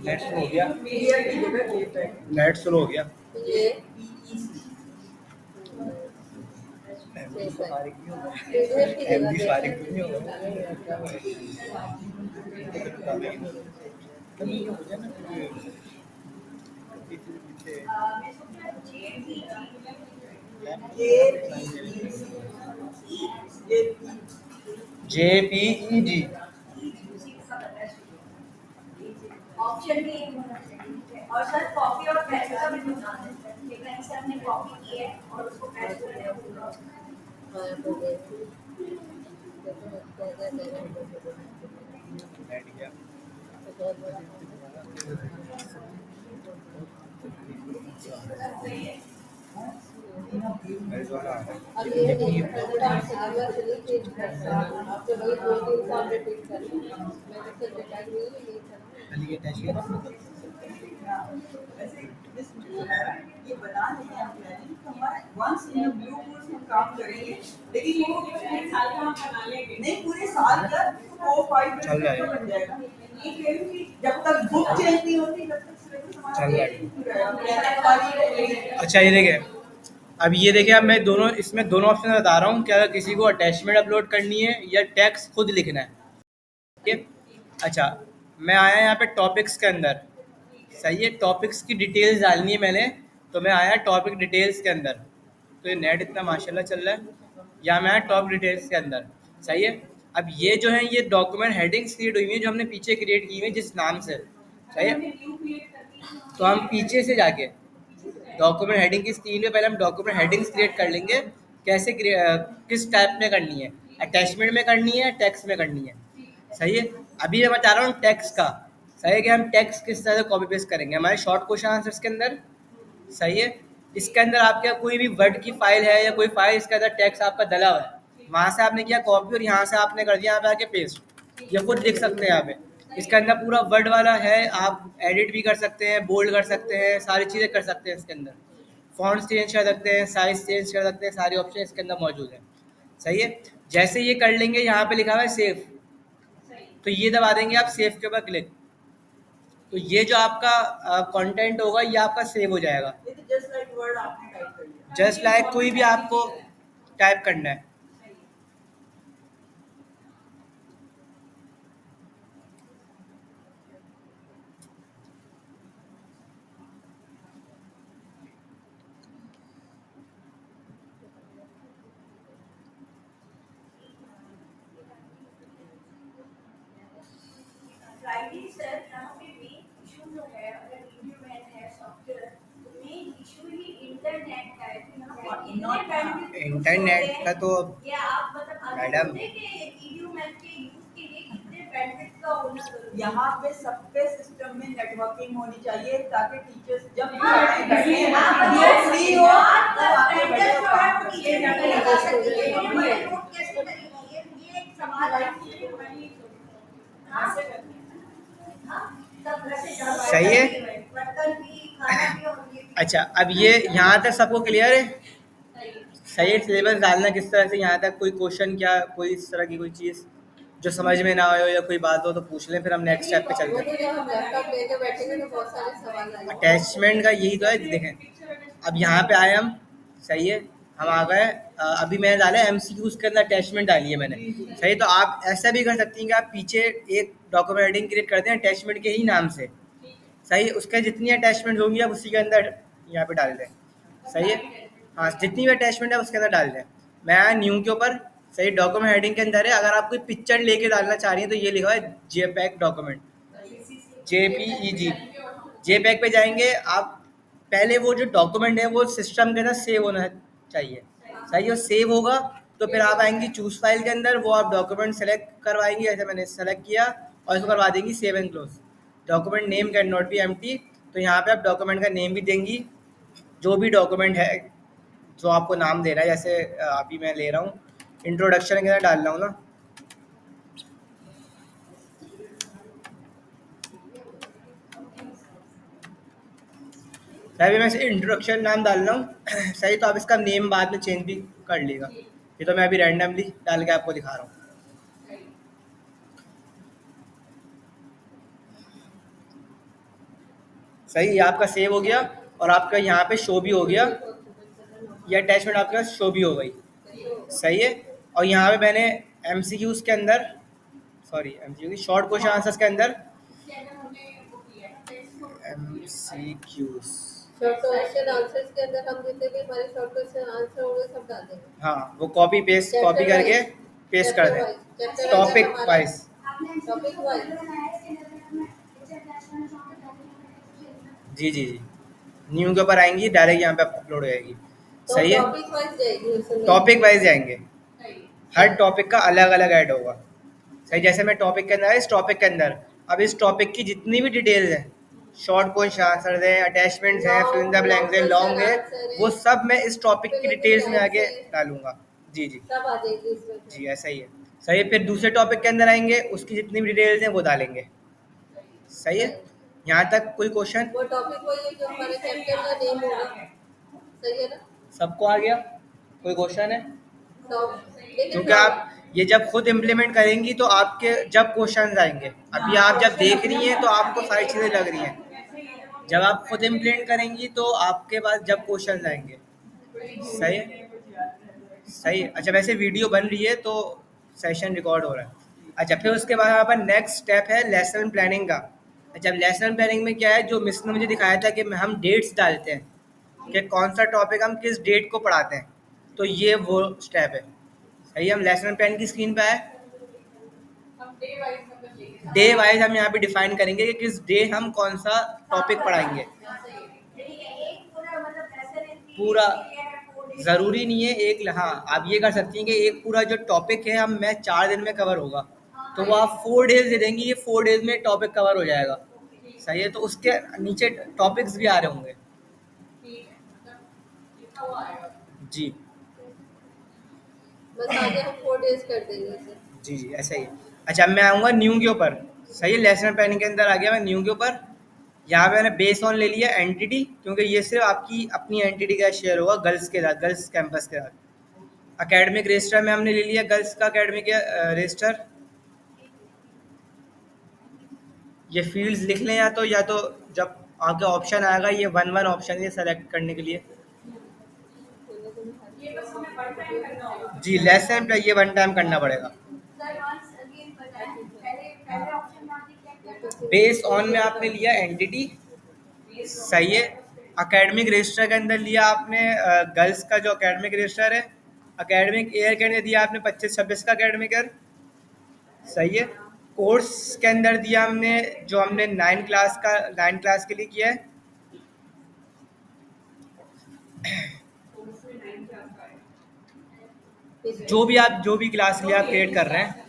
नेट स्लो हो गया, पीडीएफ की जगह जेपीजी। नेट स्लो हो गया। ये PDF की एमबी जगह फारिग तो नहीं होगा। जेपीईजी। ऑप्शन भी एक होना चाहिए। और सर कॉपी और पेस्ट का भी ध्यान है कि कहीं से हमने कॉपी की है और उसको पेस्ट कर दिया पूरा। बैठ गया। अब ये आपको वही 2-3 साल रिपीट करना। मैंने तो JPEG नहीं है, ये अटैच किया था। ये बना रहे हैं हम प्लानिंग, हमारा वंस इन ब्लू कोर्स हम काम करेंगे, लेकिन वो पूरे साल का हम बना लेंगे। नहीं, पूरे साल का 4-5 चल रहा है। बन जाएगा। ये कह रही कि जब तक बुक चेंज नहीं होती तब तक सिलेबस चल रहा हमारा है। अच्छा, ये देखिए, अब ये देखिए, अब मैं दोनों इसमें दोनों ऑप्शन बता रहा हूँ कि अगर किसी को अटैचमेंट अपलोड करनी है या टेक्स्ट खुद लिखना है। ठीक है, अच्छा, मैं आया यहाँ पे टॉपिक्स के अंदर। सही है, टॉपिक्स की डिटेल्स डालनी है मैंने, तो मैं आया टॉपिक डिटेल्स के अंदर। तो ये नेट इतना माशाल्लाह चल रहा है। यहाँ मैं आया टॉपिक डिटेल्स के अंदर। सही है, अब ये जो है ये डॉक्यूमेंट हेडिंग्स क्रिएट हुई हुई है जो हमने पीछे क्रिएट की हुई है जिस नाम से। सही है, तो हम पीछे से जाके डॉक्यूमेंट हेडिंग की स्क्रीन पे पहले हम डॉक्यूमेंट हेडिंग्स क्रिएट कर लेंगे। कैसे किस टाइप में करनी है, अटैचमेंट में करनी है, टेक्स्ट में करनी है। सही है, अभी मैं बता रहा हूँ टेक्स्ट का। सही है कि हम टेक्स्ट किस तरह से कॉपी पेस्ट करेंगे हमारे शॉर्ट क्वेश्चन आंसर्स के अंदर। सही है, इसके अंदर आपके कोई भी वर्ड की फाइल है या कोई फाइल इसके अंदर टेक्स्ट आपका डला हुआ है, वहाँ से आपने किया कॉपी और यहाँ से आपने कर दिया यहाँ पे आके पेस्ट। या खुद लिख सकते हैं यहाँ पे, इसके अंदर पूरा वर्ड वाला है, आप एडिट भी कर सकते हैं, बोल्ड कर सकते हैं, सारी चीज़ें कर सकते हैं इसके अंदर। फॉन्ट्स चेंज कर सकते हैं, साइज चेंज कर सकते हैं, सारे ऑप्शन इसके अंदर मौजूद हैं। सही है, जैसे ये कर लेंगे यहाँ पे लिखा हुआ है सेव, तो ये दबा देंगे आप सेव के ऊपर क्लिक, तो ये जो आपका कंटेंट होगा ये आपका सेव हो जाएगा। ये तो जस्ट लाइक वर्ड आपने टाइप कर दिया। जस्ट लाइक कोई भी आपको टाइप करना है। सर यहाँ पे मेन इशू जो है, अगर इंटरनेट है सॉफ्टवेयर, तो मेन इशू ही इंटरनेट का है। तो यहाँ पे इतने bandwidth इंटरनेट use हो का गए, तो या आप मतलब मैडम अनुमति के EduMath के यूज के लिए कितने bandwidth का होना जरूरी है? यहाँ पे सब पे सिस्टम में नेटवर्किंग होनी चाहिए ताकि टीचर्स जब भी हाँ, आए बैठे आप जो फ्री हो तो आके बैठे जो है वो टीचर नहीं लगा सकती है, ये हमारे नोट कैसे करेंगे? ये एक सवाल है। हाँ? हाँ, तब वैसे सही है। बर्तन भी, खाना भी और ये भी। अच्छा, अब ये यहाँ तक सबको क्लियर है? सही है। सिलेबस डालना किस तरह से, यहाँ तक कोई क्वेश्चन, क्या कोई इस तरह की कोई चीज़ जो समझ में ना आए हो या कोई बात हो तो पूछ लें, फिर हम नेक्स्ट स्टेप पे चलते हैं। जब हम लैपटॉप लेके बैठेंगे तो बहुत सारे सवाल आएंगे। अटैचमेंट का यही तो है, देखें अब यहाँ पे आए हम, सही है, हम आ गए। अभी मैंने डाला MCQs के अंदर अटैचमेंट डाली है मैंने, सही। तो आप ऐसा भी कर सकती हैं कि आप पीछे एक डॉक्यूमेंट हेडिंग क्रिएट करते हैं अटैचमेंट के ही नाम से, सही। उसके जितनी अटैचमेंट होंगी आप उसी के अंदर यहाँ पे डाल दें, सही है। हाँ, जितनी भी अटैचमेंट है उसके अंदर डाल दें। मैं न्यू के ऊपर, सही, डॉक्यूमेंट हेडिंग के अंदर है। अगर आप कोई पिक्चर लेके डालना चाह रही हैं तो ये लिखा है JPEG डॉक्यूमेंट, JPEG। JPEG पे जाएंगे आप, पहले वो जो डॉक्यूमेंट है वो सिस्टम के अंदर सेव होना चाहिए, सही है। सेव होगा तो फिर आप आएंगी चूज फाइल के अंदर, वो आप डॉक्यूमेंट सेलेक्ट करवाएंगी, ऐसे मैंने सेलेक्ट किया और इसको करवा देंगी save and close. Document name can not be empty, तो यहाँ पे आप डॉक्यूमेंट का नेम भी देंगी, जो भी डॉक्यूमेंट है जो आपको नाम दे रहा है। जैसे अभी मैं ले रहा हूँ इंट्रोडक्शन के अंदर डाल रहा हूँ ना, सही, मैं इसे इंट्रोडक्शन नाम डाल रहा हूँ, सही। तो आप इसका नेम बाद में चेंज भी कर लेगा, ये तो मैं अभी रैंडमली डाल के आपको दिखा रहा हूँ। सही, ये आपका सेव हो गया और आपका यहाँ पे शो भी हो गया, ये अटैचमेंट आपके पास शो भी हो गई, सही है। और यहाँ पे मैंने MCQs के अंदर, sorry MCQ short question answers के अंदर, MCQs, शॉर्ट क्वेश्चन आंसर्स के अंदर हम जितने भी हमारे शॉर्ट क्वेश्चन आंसर होंगे सब डाल देंगे। हाँ, वो कॉपी करके पेस्ट कर दें, टॉपिक वाइज। आपने टॉपिक वाइज। बनाया इसके अंदर में टीचर अटैचमेंट सॉन्ग डालने जी जी जी, न्यू के ऊपर आएंगी, डायरेक्ट यहाँ पे अपलोड हो जाएगी, सही है। टॉपिक वाइज जाएगी उसमें। टॉपिक वाइज जाएंगे, हर टॉपिक का अलग अलग ऐड होगा, सही। जैसे मैं टॉपिक के अंदर है, इस टॉपिक के अंदर अब इस टॉपिक की जितनी भी डिटेल्स हैं, शॉर्ट क्वेश्चन आंसर हैं, अटैचमेंट्स हैं, फिल इन द ब्लैंक्स हैं, लॉन्ग है, वो सब मैं इस टॉपिक की डिटेल्स में आके डालूंगा। जी जी सब आ जाएगी इसमें। जी, ऐसा ही है, सही है। फिर दूसरे टॉपिक के अंदर आएंगे, उसकी जितनी भी डिटेल्स हैं वो डालेंगे, सही है। यहाँ तक कोई क्वेश्चन? वो टॉपिक वही है जो हमारे चैप्टर का नेम होगा, सही है ना? सबको आ गया? कोई क्वेश्चन है? लेकिन क्योंकि आप ये जब खुद इम्प्लीमेंट करेंगी तो आपके जब क्वेश्चन आएंगे, अभी आप जब देख रही हैं तो आपको सारी चीज़ें लग रही हैं, जब आप खुद इम्प्लीमेंट करेंगी तो आपके पास जब क्वेश्चन आएंगे, सही है, सही। अच्छा, वैसे वीडियो बन रही है तो सेशन रिकॉर्ड हो रहा है। अच्छा, फिर उसके बाद हमारे पास नेक्स्ट स्टेप है लेसन प्लानिंग का। अच्छा, लेसन प्लानिंग में क्या है, जो मिस ने मुझे दिखाया था कि हम डेट्स डालते हैं कि कौन सा टॉपिक हम किस डेट को पढ़ाते हैं, तो ये वो स्टेप है, सही है। हम लेसन प्लान की स्क्रीन पे आए, डे वाइज हम यहाँ पे डिफाइन करेंगे कि किस डे हम कौन सा टॉपिक पढ़ाएंगे। पूरा ज़रूरी नहीं है एक, हाँ आप ये कर सकती हैं कि एक पूरा जो टॉपिक है हम मैं 4 दिन में कवर होगा, तो वो आप 4 डेज दे देंगी, ये 4 डेज में टॉपिक कवर हो जाएगा, सही है। तो उसके नीचे टॉपिक्स भी आ रहे होंगे। जी बस आगे हम 4 डेज कर देंगे इसे। जी जी, ऐसा ही है। अच्छा, मैं आऊँगा न्यू के ऊपर, सही है। लेसन प्लानिंग के अंदर आ गया मैं न्यू के ऊपर। यहाँ पे मैंने बेस ऑन ले लिया एंटिटी, क्योंकि ये सिर्फ आपकी अपनी एंटिटी का शेयर होगा गर्ल्स के साथ, गर्ल्स कैंपस के साथ। एकेडमिक रजिस्टर में हमने ले लिया गर्ल्स का एकेडमिक रजिस्टर। ये फील्ड्स लिख लें, या तो जब आगे ऑप्शन आएगा ये 1 ऑप्शन है सेलेक्ट करने के लिए। जी, लेसन प्लान ये 1 टाइम करना पड़ेगा। बेस ऑन में आपने लिया एंटिटी, सही है। एकेडमिक रजिस्टर के अंदर लिया आपने गर्ल्स का जो एकेडमिक रजिस्टर है। एकेडमिक ईयर के अंदर दिया आपने 25-26 का एकेडमिक ईयर, सही है। कोर्स के अंदर दिया हमने, जो हमने 9 क्लास के लिए किया है। उसमें 9 क्लास का है। जो भी क्लास लिए आप क्रिएट कर रहे हैं।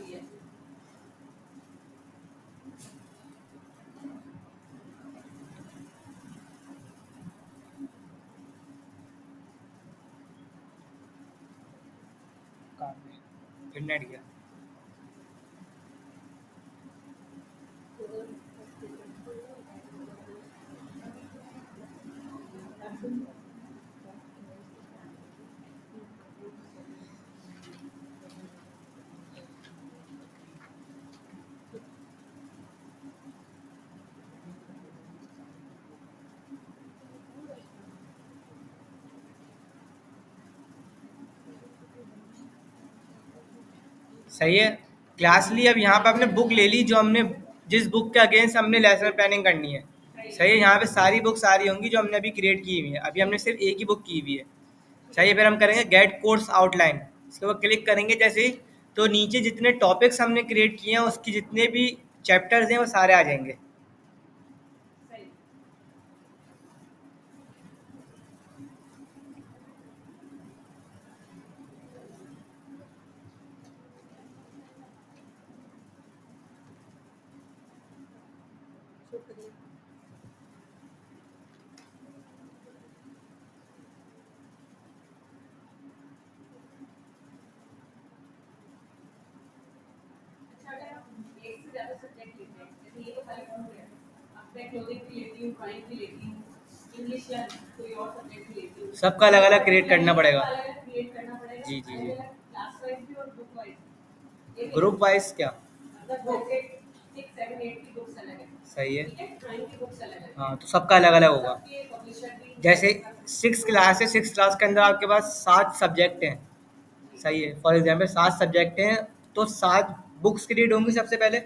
इंटरनेट गया। सही है। क्लास ली, अब यहाँ पे आपने बुक ले ली, जो हमने जिस बुक के अगेंस्ट हमने लेसन प्लानिंग करनी है। सही है, यहाँ पे सारी बुक्स आ रही होंगी जो हमने अभी क्रिएट की हुई है। अभी हमने सिर्फ एक ही बुक की हुई है। सही है, फिर हम करेंगे गेट कोर्स आउटलाइन। इसके ऊपर क्लिक करेंगे जैसे ही, तो नीचे जितने टॉपिक्स हमने क्रिएट किए हैं उसकी जितने भी चैप्टर्स हैं वो सारे आ जाएंगे। सही। शुक्रिया। अच्छा, अगर आप एक से ज़्यादा सब्जेक्ट लेते हैं, जैसे ये तो खाली हो गया, अब मैं क्लोथिंग भी लेती हूँ, ड्राइंग भी लेती हूँ, इंग्लिश या कोई और सब्जेक्ट भी लेती हूँ। सबका अलग अलग क्रिएट करना पड़ेगा। अलग-अलग क्रिएट करना पड़ेगा। जी, जी, जी। अलग-अलग क्लास वाइज भी और बुक वाइज। ग्रुप वाइज क्या? मतलब जैसे 6, 7, 8 की बुक्स अलग है। सही है। ठीक है, ड्राइंग की बुक्स अलग है। हाँ, तो सबका अलग अलग होगा। सबके पब्लिशर भी जैसे 6 क्लास है, 6 क्लास के अंदर आपके पास 7 सब्जेक्ट हैं। सही है, फॉर एग्जाम्पल 7 सब्जेक्ट हैं, तो 7 बुक्स क्रिएट होंगी। सबसे पहले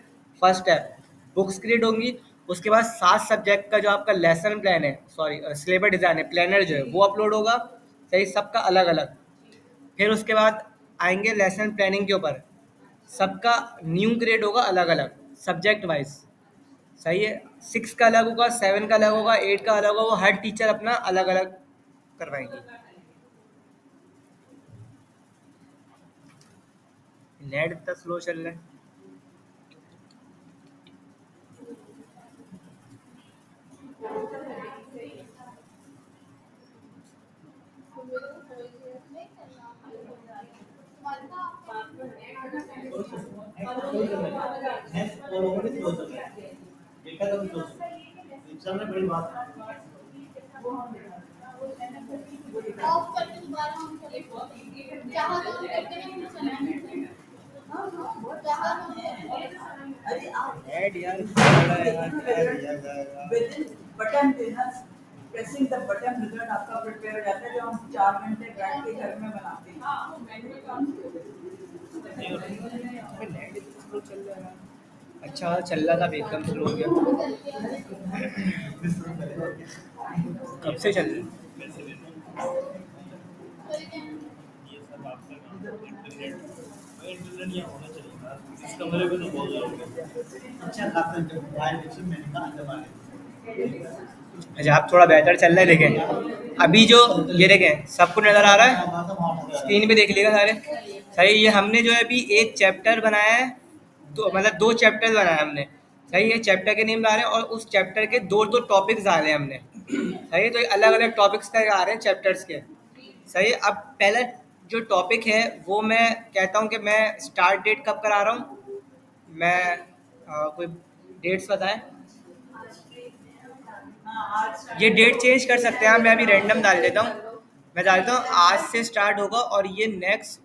फर्स्ट स्टेप बुक्स क्रिएट होंगी। उसके बाद 7 सब्जेक्ट का जो आपका लेसन प्लान है, सॉरी सिलेबस डिज़ाइन है, प्लानर जो है वो अपलोड होगा। सही, सबका अलग अलग। फिर उसके बाद आएंगे लेसन प्लानिंग के ऊपर, सबका न्यू क्रिएट होगा अलग अलग सब्जेक्ट वाइज। सही है, 6 का अलग होगा, 7 का अलग होगा, 8 का अलग होगा, वो हर टीचर अपना अलग अलग करवाएंगी। नेट इतना स्लो चल रहा है। देखा तो एग्जाम में बड़ी बात है। ऑफ करके दोबारा ऑन कर जहाँ तो हम करते हैं वो चलाएंगे। हाँ हाँ जहाँ अरे आप नेट यार बड़ा है यार, क्या दिया विद जाएगा। बटन देना, प्रेसिंग द बटन रिजल्ट आपका प्रिपेयर हो जाता है, जो हम 4 घंटे बैठ के घर में बनाते हैं। हाँ, वो मैनुअल काम से होगा। अबे नेट इतना स्लो चल रहा है यार। अच्छा चल रहा था, अब एकदम स्लो हो गया। कब से चल रहा है? ये सब आपका काम है, इंटरनेट यहाँ होना चाहिए था। इस कमरे में तो बहुत लोग हैं। अच्छा खासा जब बाहर देखिए मैंने कहा अंदर वाले अच्छा आप थोड़ा बेहतर चल रहा है। देखें अभी जो ये देखें, सबको नज़र आ रहा है, स्क्रीन पे देख लिएगा सारे। सही, ये हमने जो है अभी एक चैप्टर बनाया है, तो मतलब 2 चैप्टर बनाए हमने। सही है, चैप्टर के नेम ला रहे हैं और उस चैप्टर के 2 टॉपिक्स डाले हैं हमने। सही है, तो अलग अलग टॉपिक्स का आ रहे हैं चैप्टर्स के। सही है, अब पहला जो टॉपिक है वो मैं कहता हूँ कि मैं स्टार्ट डेट कब करा रहा हूँ। मैं कोई डेट्स बताएं। ये डेट चेंज कर सकते हैं, मैं अभी रैंडम डाल देता हूँ। मैं डालता हूँ आज से स्टार्ट होगा और ये नेक्स्ट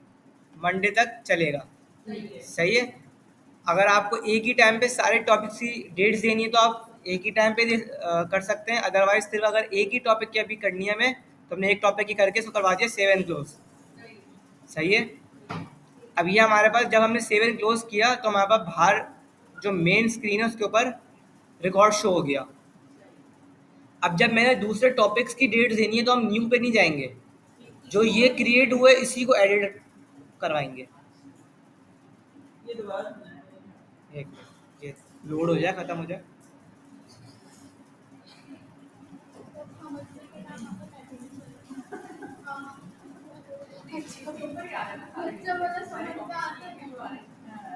मंडे तक चलेगा। सही है, अगर आपको एक ही टाइम पे सारे टॉपिक्स की डेट्स देनी है तो आप एक ही टाइम पे कर सकते हैं। अदरवाइज सिर्फ अगर एक ही टॉपिक की अभी करनी है हमें, तो हमने एक टॉपिक की करके इसको करवा दिया सेव एंड क्लोज। सही है, अब ये हमारे पास जब हमने सेव एंड क्लोज किया तो हमारे पास बाहर जो मेन स्क्रीन है उसके ऊपर रिकॉर्ड शो हो गया। अब जब मैंने दूसरे टॉपिक्स की डेट देनी है तो हम न्यू पे नहीं जाएंगे, जो ये क्रिएट हुए इसी को एडिट करवाएंगे। ये दोबारा एक मिनट। लोड हो जाए, खत्म हो जाए।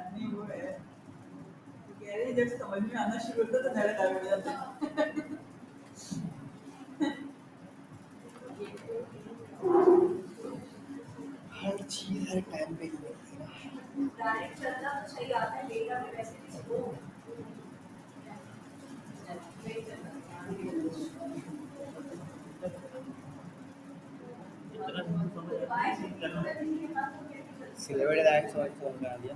नहीं वो है, कह रहे हैं, जब समझ में आना शुरू होता है तो नया डाल हो जाता है। हर चीज़ हर टाइम पे नहीं होती ना। डायरेक्ट चलना तो सही आता है, लेगा भी वैसे भी स्लो। इतना हिंदी समझ आता है कि करना सिलेबस डायरेक्ट समझ में आ गया।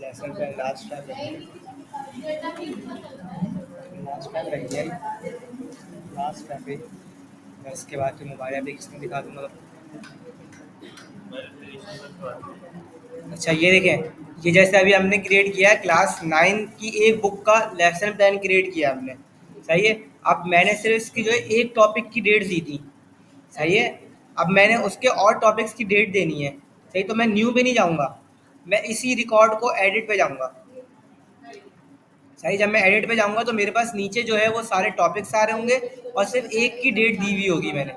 लेसन पे लास्ट टाइम रह गया ही, लास्ट टाइम पे। मैं इसके बाद फिर मोबाइल एप्लीकेशन दिखा दूंगा। वेरिफिकेशन करके आते अच्छा ये देखें, ये जैसे अभी हमने क्रिएट किया है क्लास 9 की एक बुक का लेसन प्लान क्रिएट किया हमने, सही है। अब मैंने सिर्फ इसकी जो है एक टॉपिक की डेट दी थी, सही है। अब मैंने उसके और टॉपिक्स की डेट देनी है, सही। तो मैं न्यू पे नहीं जाऊँगा, मैं इसी रिकॉर्ड को एडिट पे जाऊँगा, सही। जब मैं एडिट पे जाऊँगा तो मेरे पास नीचे जो है वो सारे टॉपिक्स आ रहे होंगे और सिर्फ एक की डेट दी हुई होगी मैंने,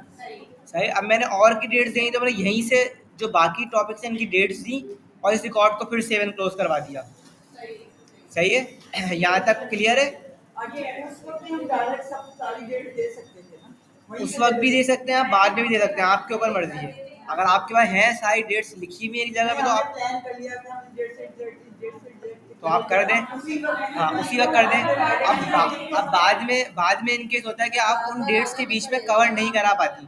सही। अब मैंने और की डेट्स दी तो मैंने यहीं से जो बाकी टॉपिक्स हैं इनकी डेट्स दी और इस रिकॉर्ड को फिर सेव एंड क्लोज करवा दिया, सही है। यहाँ तक क्लियर है। आगे उस वक्त भी हम डायरेक्ट सब सारी डेट दे सकते थे ना, वहीं उस से वक्त भी ले दे सकते हैं आप, बाद में भी दे सकते हैं, आपके ऊपर मर्जी है। अगर आपके पास हैं सारी डेट्स लिखी हुई एक जगह पे तो हमने आप प्लान कर लिया था, हम डेट से डेट डेट से डेट तो आप कर दें, उसी वक्त हाँ उसी वक्त कर दें। अब बाद में इन केस होता है कि आप उन डेट्स के बीच में कवर नहीं करा पाती,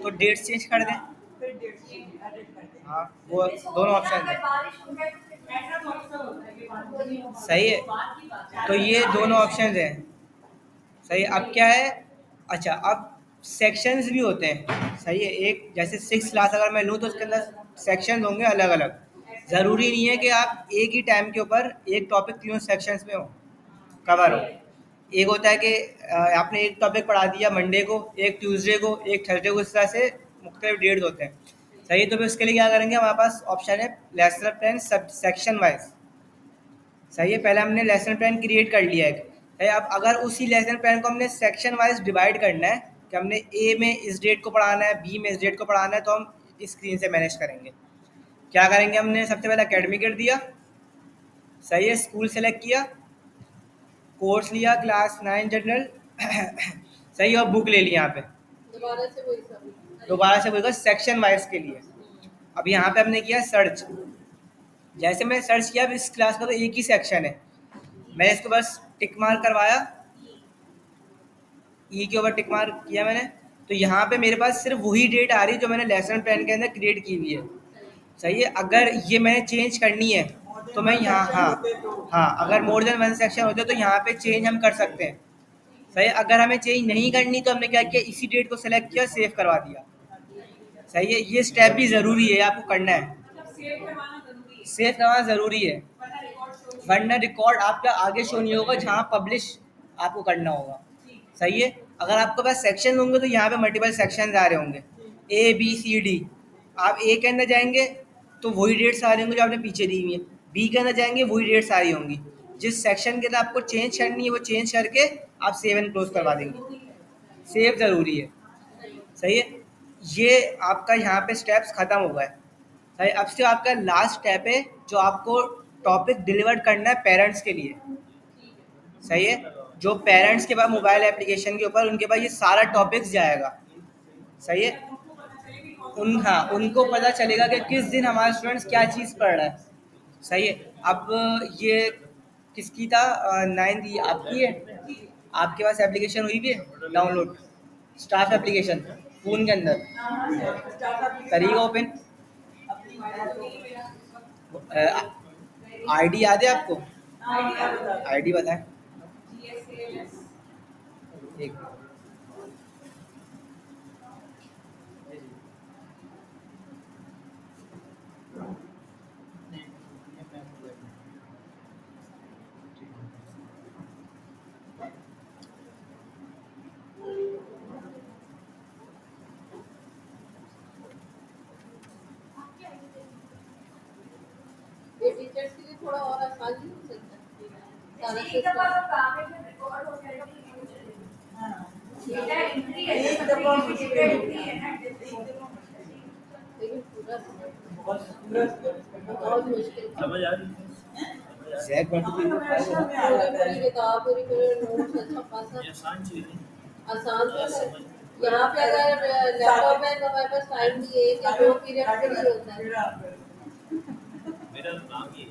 तो डेट्स चेंज कर दें। फिर डेट से एडिट कर देंगे। हाँ वो दोनों ऑप्शन अगर हैं, बारिश हो जाए तो फिर ऐसा तो अक्सर होता है कि बात नहीं होती। सही है। तो ये दोनों ऑप्शन हैं, सही। अब क्या है, अच्छा अब सेक्शंस भी होते हैं, सही है। एक जैसे 6 क्लास अगर मैं लूँ तो उसके अंदर सेक्शन होंगे अलग अलग। ज़रूरी नहीं है कि आप एक ही टाइम के ऊपर एक टॉपिक तीनों सेक्शंस में हो, कवर हो। एक होता है कि आपने एक टॉपिक पढ़ा दिया मंडे को, एक ट्यूसडे को, एक थर्सडे को, इस तरह से मुख्तलिफ डेट्स होते हैं, सही। तो फिर उसके लिए क्या करेंगे, हमारे पास ऑप्शन है lesson plan sub section wise, सही है। पहले हमने लेसन प्लान क्रिएट कर लिया है, सही। अब अगर उसी लेसन प्लान को हमने सेक्शन वाइज डिवाइड करना है कि हमने ए में इस डेट को पढ़ाना है, बी में इस डेट को पढ़ाना है, तो हम इस स्क्रीन से मैनेज करेंगे। क्या करेंगे, हमने सबसे पहले अकेडमी कर दिया, सही है। स्कूल सेलेक्ट किया, कोर्स लिया क्लास 9 जनरल सही। और बुक ले ली यहाँ पे, दोबारा से वही सब। दोबारा से बोलेगा सेक्शन वाइज के लिए। अब यहाँ पे हमने किया सर्च, जैसे मैं सर्च किया, अब इस क्लास का तो एक ही सेक्शन है, मैंने इसको बस टिक मार्क करवाया, ई के ऊपर टिक मार्क किया मैंने। तो यहाँ पे मेरे पास सिर्फ वही डेट आ रही है जो मैंने लेसन प्लान के अंदर क्रिएट की हुई है, सही है। अगर ये मैंने चेंज करनी है तो मैं यहाँ, हाँ अगर मोर देन 1 सेक्शन होते तो यहाँ पे चेंज हम कर सकते हैं, सही। अगर हमें चेंज नहीं करनी तो हमने क्या किया, इसी डेट को सेलेक्ट किया, सेव करवा दिया, सही है। ये स्टेप भी ज़रूरी है, आपको करना है, सेव करवाना जरूरी है, सेव करवाना ज़रूरी है, वरना रिकॉर्ड शो वरना रिकॉर्ड आपका आगे शो नहीं होगा जहाँ पब्लिश आपको करना होगा, सही है। अगर आपके पास सेक्शन होंगे तो यहाँ पे मल्टीपल सेक्शन आ रहे होंगे, ए बी सी डी। आप ए के अंदर जाएंगे तो वही डेट्स आ रही होंगी जो आपने पीछे दी हुई है, बी के अंदर जाएंगे वही डेट्स आ रही होंगी। जिस सेक्शन के अंदर आपको चेंज करनी है वो चेंज करके आप सेव एंड क्लोज करवा देंगे, सेव ज़रूरी है, सही है। ये आपका यहाँ पे स्टेप्स ख़त्म हो गए, सही। अब से आपका लास्ट स्टेप है जो आपको टॉपिक डिलीवर करना है पेरेंट्स के लिए, सही है। जो पेरेंट्स के पास मोबाइल एप्लीकेशन के ऊपर उनके पास ये सारा टॉपिक्स जाएगा, सही है। हाँ उनको पता चलेगा कि किस दिन हमारा स्टूडेंट्स क्या चीज़ पढ़ रहा है, सही है। अब ये किसकी था, 9 की आपकी है, आपके पास एप्लीकेशन हुई भी है डाउनलोड, स्टाफ एप्लीकेशन फ़ोन के अंदर करिएगा ओपन। आईडी याद है आपको, आईडी बताएं एक। ये टीचर्स के लिए थोड़ा और आसान नहीं हो सकता? सारा एक दफा सिस्टम तो काम है कि रिकॉर्ड हो जाएगा फिर यूज चलेगा। हाँ, डेटा एंट्री है, एक दफा डेटा एंट्री है ना, लेकिन पूरा बहुत पूरा बहुत मुश्किल था। समझ आ रही है? Zach went to हमें the हमेशा में आ पूरी जाता पूरी है। किताब पूरी पूरी नोट्स अच्छा खासा ये आसान चीज है। आसान तो है। यहाँ पे अगर लैपटॉप है तो हमारे पास टाइम भी एक या दो पीरियड फ्री होता है। मेरा नाम ही है।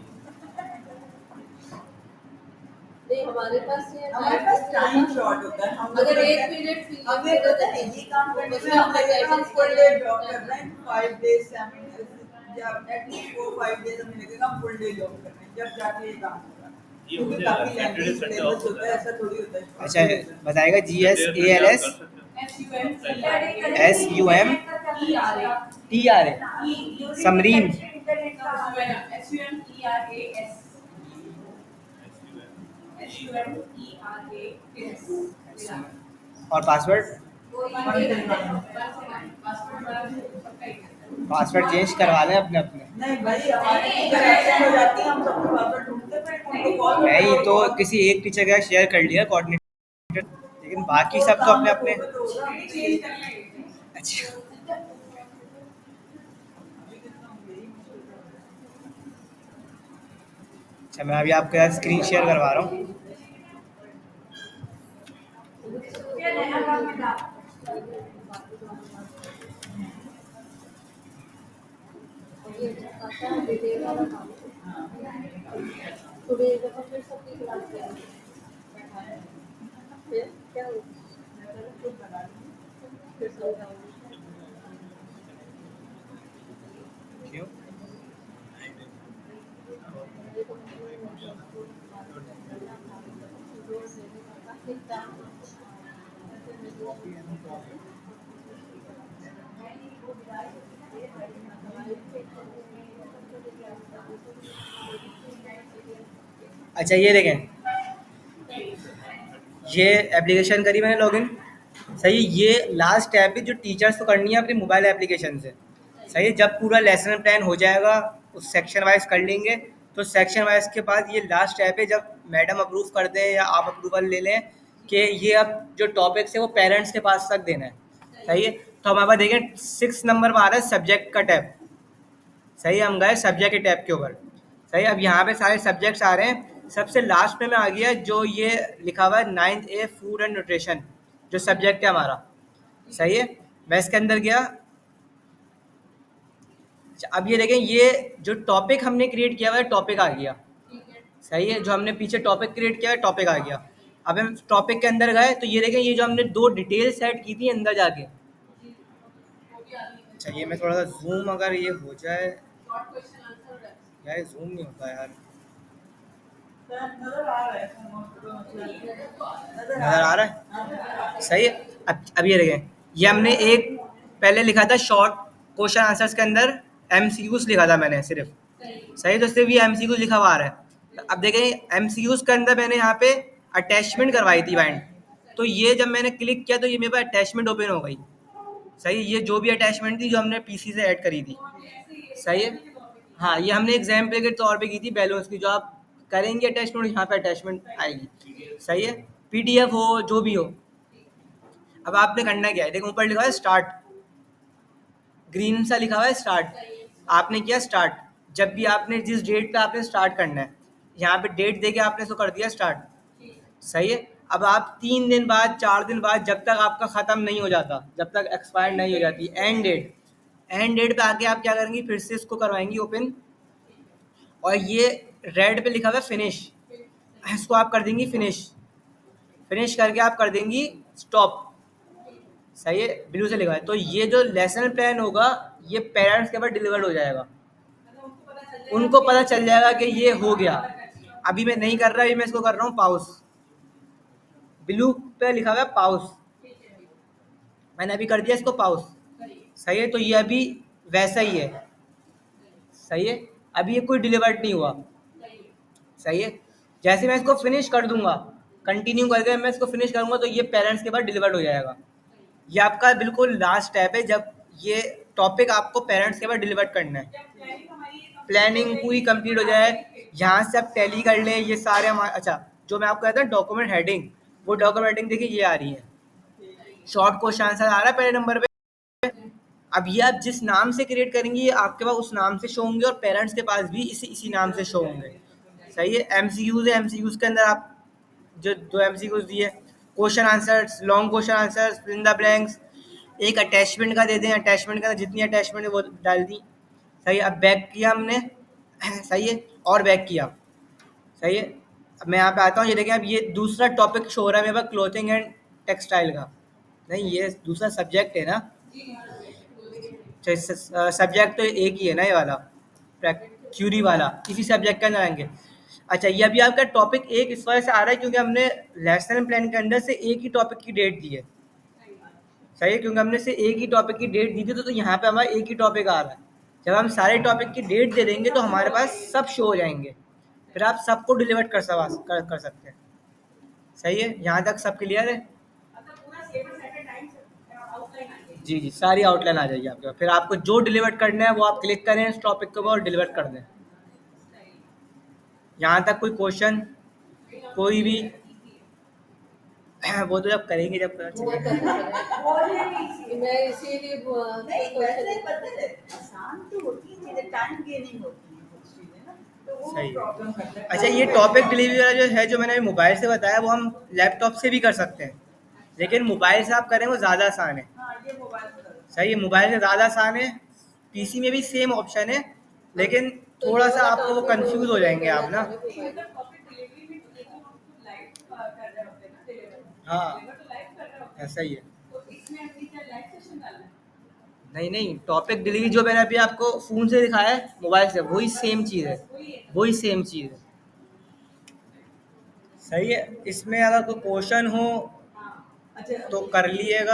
नहीं हमारे पास ये हमारे पास टाइम शॉर्ट होता है। हम अगर लोग एक पीरियड फ्री हमें पता है ये काम करने में हम लगेगा हम फुल डे जॉब कर रहे हैं 5 डेज 7 जब एटलीस्ट 4-5 डेज हमें लगेगा हम फुल डे जॉब कर रहे हैं जब जाके ये काम होगा ये क्योंकि मुझे काफी Saturday lengthy Sunday syllabus of होता है ऐसा थोड़ी होता है। अच्छा बताएगा GSALS SUM TRA समरीन और पासवर्ड पासवर्ड चेंज करवा लें अपने अपने। नहीं भाई हमारी टीचर एब्सेंट हो जाती है हम सबको वापस ढूंढते हैं उनको कॉल नहीं तो किसी एक टीचर का शेयर कर लिया कोऑर्डिनेटर, लेकिन बाकी सब तो अपने अपने। अच्छा अच्छा मैं अभी आपके साथ स्क्रीन शेयर करवा रहा हूँ। ये अच्छा खासा डिटेल वाला काम सुबह एक दफा फिर सबकी क्लास लेंगे फिर क्या होगा फिर समझाऊंगी। क्यों? अच्छा ये देखें, ये एप्लीकेशन करी मैंने लॉगिन, सही। ये लास्ट टैब है जो टीचर्स को करनी है अपने मोबाइल एप्लीकेशन से, सही। जब पूरा लेसन प्लान हो जाएगा उस सेक्शन वाइज कर लेंगे, तो सेक्शन वाइज के बाद ये लास्ट टैब है जब मैडम अप्रूव कर दें या आप अप्रूवल ले लें कि ये अब जो टॉपिक्स है वो पेरेंट्स के पास तक देना है, सही है। तो हमारे पास देखें 6 नंबर में आ रहा है सब्जेक्ट का टैब, सही। हम गए सब्जेक्ट के टैब के ऊपर, सही। अब यहाँ पे सारे सब्जेक्ट्स आ रहे हैं। सबसे लास्ट में मैं आ गया जो ये लिखा हुआ है 9th A food and nutrition, जो सब्जेक्ट है हमारा, सही है। मैं इसके अंदर गया। अब ये देखें, ये जो टॉपिक हमने क्रिएट किया हुआ है टॉपिक आ गया, सही है। जो हमने पीछे टॉपिक क्रिएट किया है टॉपिक आ गया। अब हम टॉपिक के अंदर गए तो ये देखें, ये जो हमने 2 डिटेल सेट की थी अंदर जाके। अच्छा ये मैं थोड़ा सा जूम अगर ये हो जाए, यार जूम नहीं होता यार, नजर आ रहा है नज़र आ रहा है, सही है। अब ये देखें, ये हमने एक पहले लिखा था शॉर्ट क्वेश्चन आंसर्स के अंदर MCQs लिखा था मैंने सिर्फ, सही। तो सिर्फ ये MCQs लिखा हुआ आ रहा है। अब देखें MCQs के अंदर मैंने यहाँ पे अटैचमेंट करवाई थी बाइंड, तो ये जब मैंने क्लिक किया तो ये मेरे पास अटैचमेंट ओपन हो गई, सही। ये जो भी अटैचमेंट थी जो हमने PC से ऐड करी थी, सही है। हाँ ये हमने एग्जाम्पल के तौर पे की थी बैलेंस की, जो आप करेंगे अटैचमेंट यहाँ पे अटैचमेंट आएगी, सही है। PDF हो जो भी हो। अब आपने करना क्या है, देखो ऊपर लिखा है स्टार्ट, ग्रीन सा लिखा हुआ है स्टार्ट, आपने किया स्टार्ट। जब भी आपने जिस डेट पे आपने स्टार्ट करना है, यहाँ पे डेट देके आपने इसको कर दिया स्टार्ट, सही है। अब आप 3 दिन बाद 4 दिन बाद जब तक आपका ख़त्म नहीं हो जाता, जब तक एक्सपायर नहीं हो जाती एंड डेट पे आके आप क्या करेंगी, फिर से इसको करवाएंगी ओपन, और ये रेड पे लिखा हुआ है फिनिश, इसको आप कर देंगी फिनिश करके आप कर देंगी स्टॉप, सही है। ब्लू से लिखा है। तो ये जो लेसन प्लान होगा ये पेरेंट्स के पास डिलीवर्ड हो जाएगा, उनको पता चल जाएगा कि ये हो गया। अभी मैं नहीं कर रहा, अभी मैं इसको कर रहा हूँ पाउस, ब्लू पे लिखा हुआ है पाउस, मैंने अभी कर दिया इसको पाउस, सही है। तो ये अभी वैसा ही है, सही है। अभी ये कोई डिलीवर्ड नहीं हुआ, सही है। जैसे मैं इसको फिनिश कर दूंगा, कंटिन्यू करके मैं इसको फिनिश करूंगा तो ये पेरेंट्स के पास डिलीवर्ड हो जाएगा। ये आपका बिल्कुल लास्ट स्टेप है जब ये टॉपिक आपको पेरेंट्स के पास डिलीवर्ड करना है। प्लानिंग पूरी कंप्लीट हो जाए, यहाँ से आप टैली कर लें ये सारे हमारे। अच्छा जो मैं आपको कहता हूँ डॉक्यूमेंट हेडिंग, वो डॉक्यूमेंट हेडिंग देखिए ये आ रही है, शॉर्ट क्वेश्चन आंसर आ रहा है पहले नंबर पे। अब ये आप जिस नाम से क्रिएट करेंगे ये आपके पास उस नाम से शो होंगे और पेरेंट्स के पास भी इसी नाम से शो होंगे। सही है। एमसीक्यूज है, एमसीक्यूज के अंदर आप जो दो एमसीक्यूज दिए, question answers, long question answers, fill in the blanks, एक अटैचमेंट का दे दें, अटैचमेंट का जितनी अटैचमेंट है वो डाल दी। सही है। अब बैक किया हमने सही है, और बैक किया। सही है। अब मैं यहाँ पे आता हूँ, ये देखें अब ये दूसरा टॉपिक शो हो रहा है मेरे पास क्लोथिंग एंड टेक्सटाइल का, नहीं ये दूसरा सब्जेक्ट है ना, सब्जेक्ट तो एक ही है ना ये वाला क्यूरी वाला, इसी सब्जेक्ट के अंदर आएंगे। अच्छा ये अभी आपका टॉपिक एक इस वजह से आ रहा है क्योंकि हमने लेसन प्लान के अंदर से एक ही टॉपिक की डेट दी है। सही है, क्योंकि हमने से एक ही टॉपिक की डेट दी थी तो यहाँ पे हमारा एक ही टॉपिक आ रहा है। जब हम सारे टॉपिक की डेट दे देंगे तो हमारे पास सब शो हो जाएंगे, फिर आप सबको डिलीवर कर सकते हैं। सही है, यहाँ तक सब क्लियर है? मतलब पूरा syllabus at a time outline आ गई। जी जी, सारी आउटलाइन आ जाएगी आपके पास, फिर आपको जो डिलीवर करना है वो आप क्लिक करें इस टॉपिक के ऊपर और डिलीवर कर दें। यहाँ तक कोई क्वेश्चन कोई भी? वो तो जब करेंगे जब पता वो चलेगा। बोलने में easy है। मैं इसीलिए नहीं वैसे पता है आसान तो होती है चीजें, टाइम गेनिंग होती है कुछ चीजें ना, तो वो सही। प्रॉब्लम करता है। अच्छा ये टॉपिक डिलीवरी वाला जो है, जो मैंने अभी मोबाइल से बताया, वो हम लैपटॉप से भी कर सकते हैं, लेकिन मोबाइल से आप करें वो ज़्यादा आसान है। हाँ ये मोबाइल से करो। सही है, मोबाइल से ज़्यादा आसान है। पीसी में भी सेम ऑप्शन है, लेकिन थोड़ा सा आपको वो कंफ्यूज हो जाएंगे आप ना। मतलब टॉपिक डिलीवरी में तो देखो हम तो लाइव कर रहे होते हैं ना, डिलीवर हाँ तो लाइव कर रहे होते हैं, ऐसा ही है। तो इसमें हमने क्या लाइव सेशन डालना है? नहीं नहीं, टॉपिक डिलीवरी जो मैंने अभी आपको फ़ोन से दिखाया है मोबाइल से, वही सेम चीज़ है, वही है। वही सेम चीज़ है। सही है। इसमें अगर कोई क्वेश्चन हो हाँ अच्छा तो कर लीजिएगा।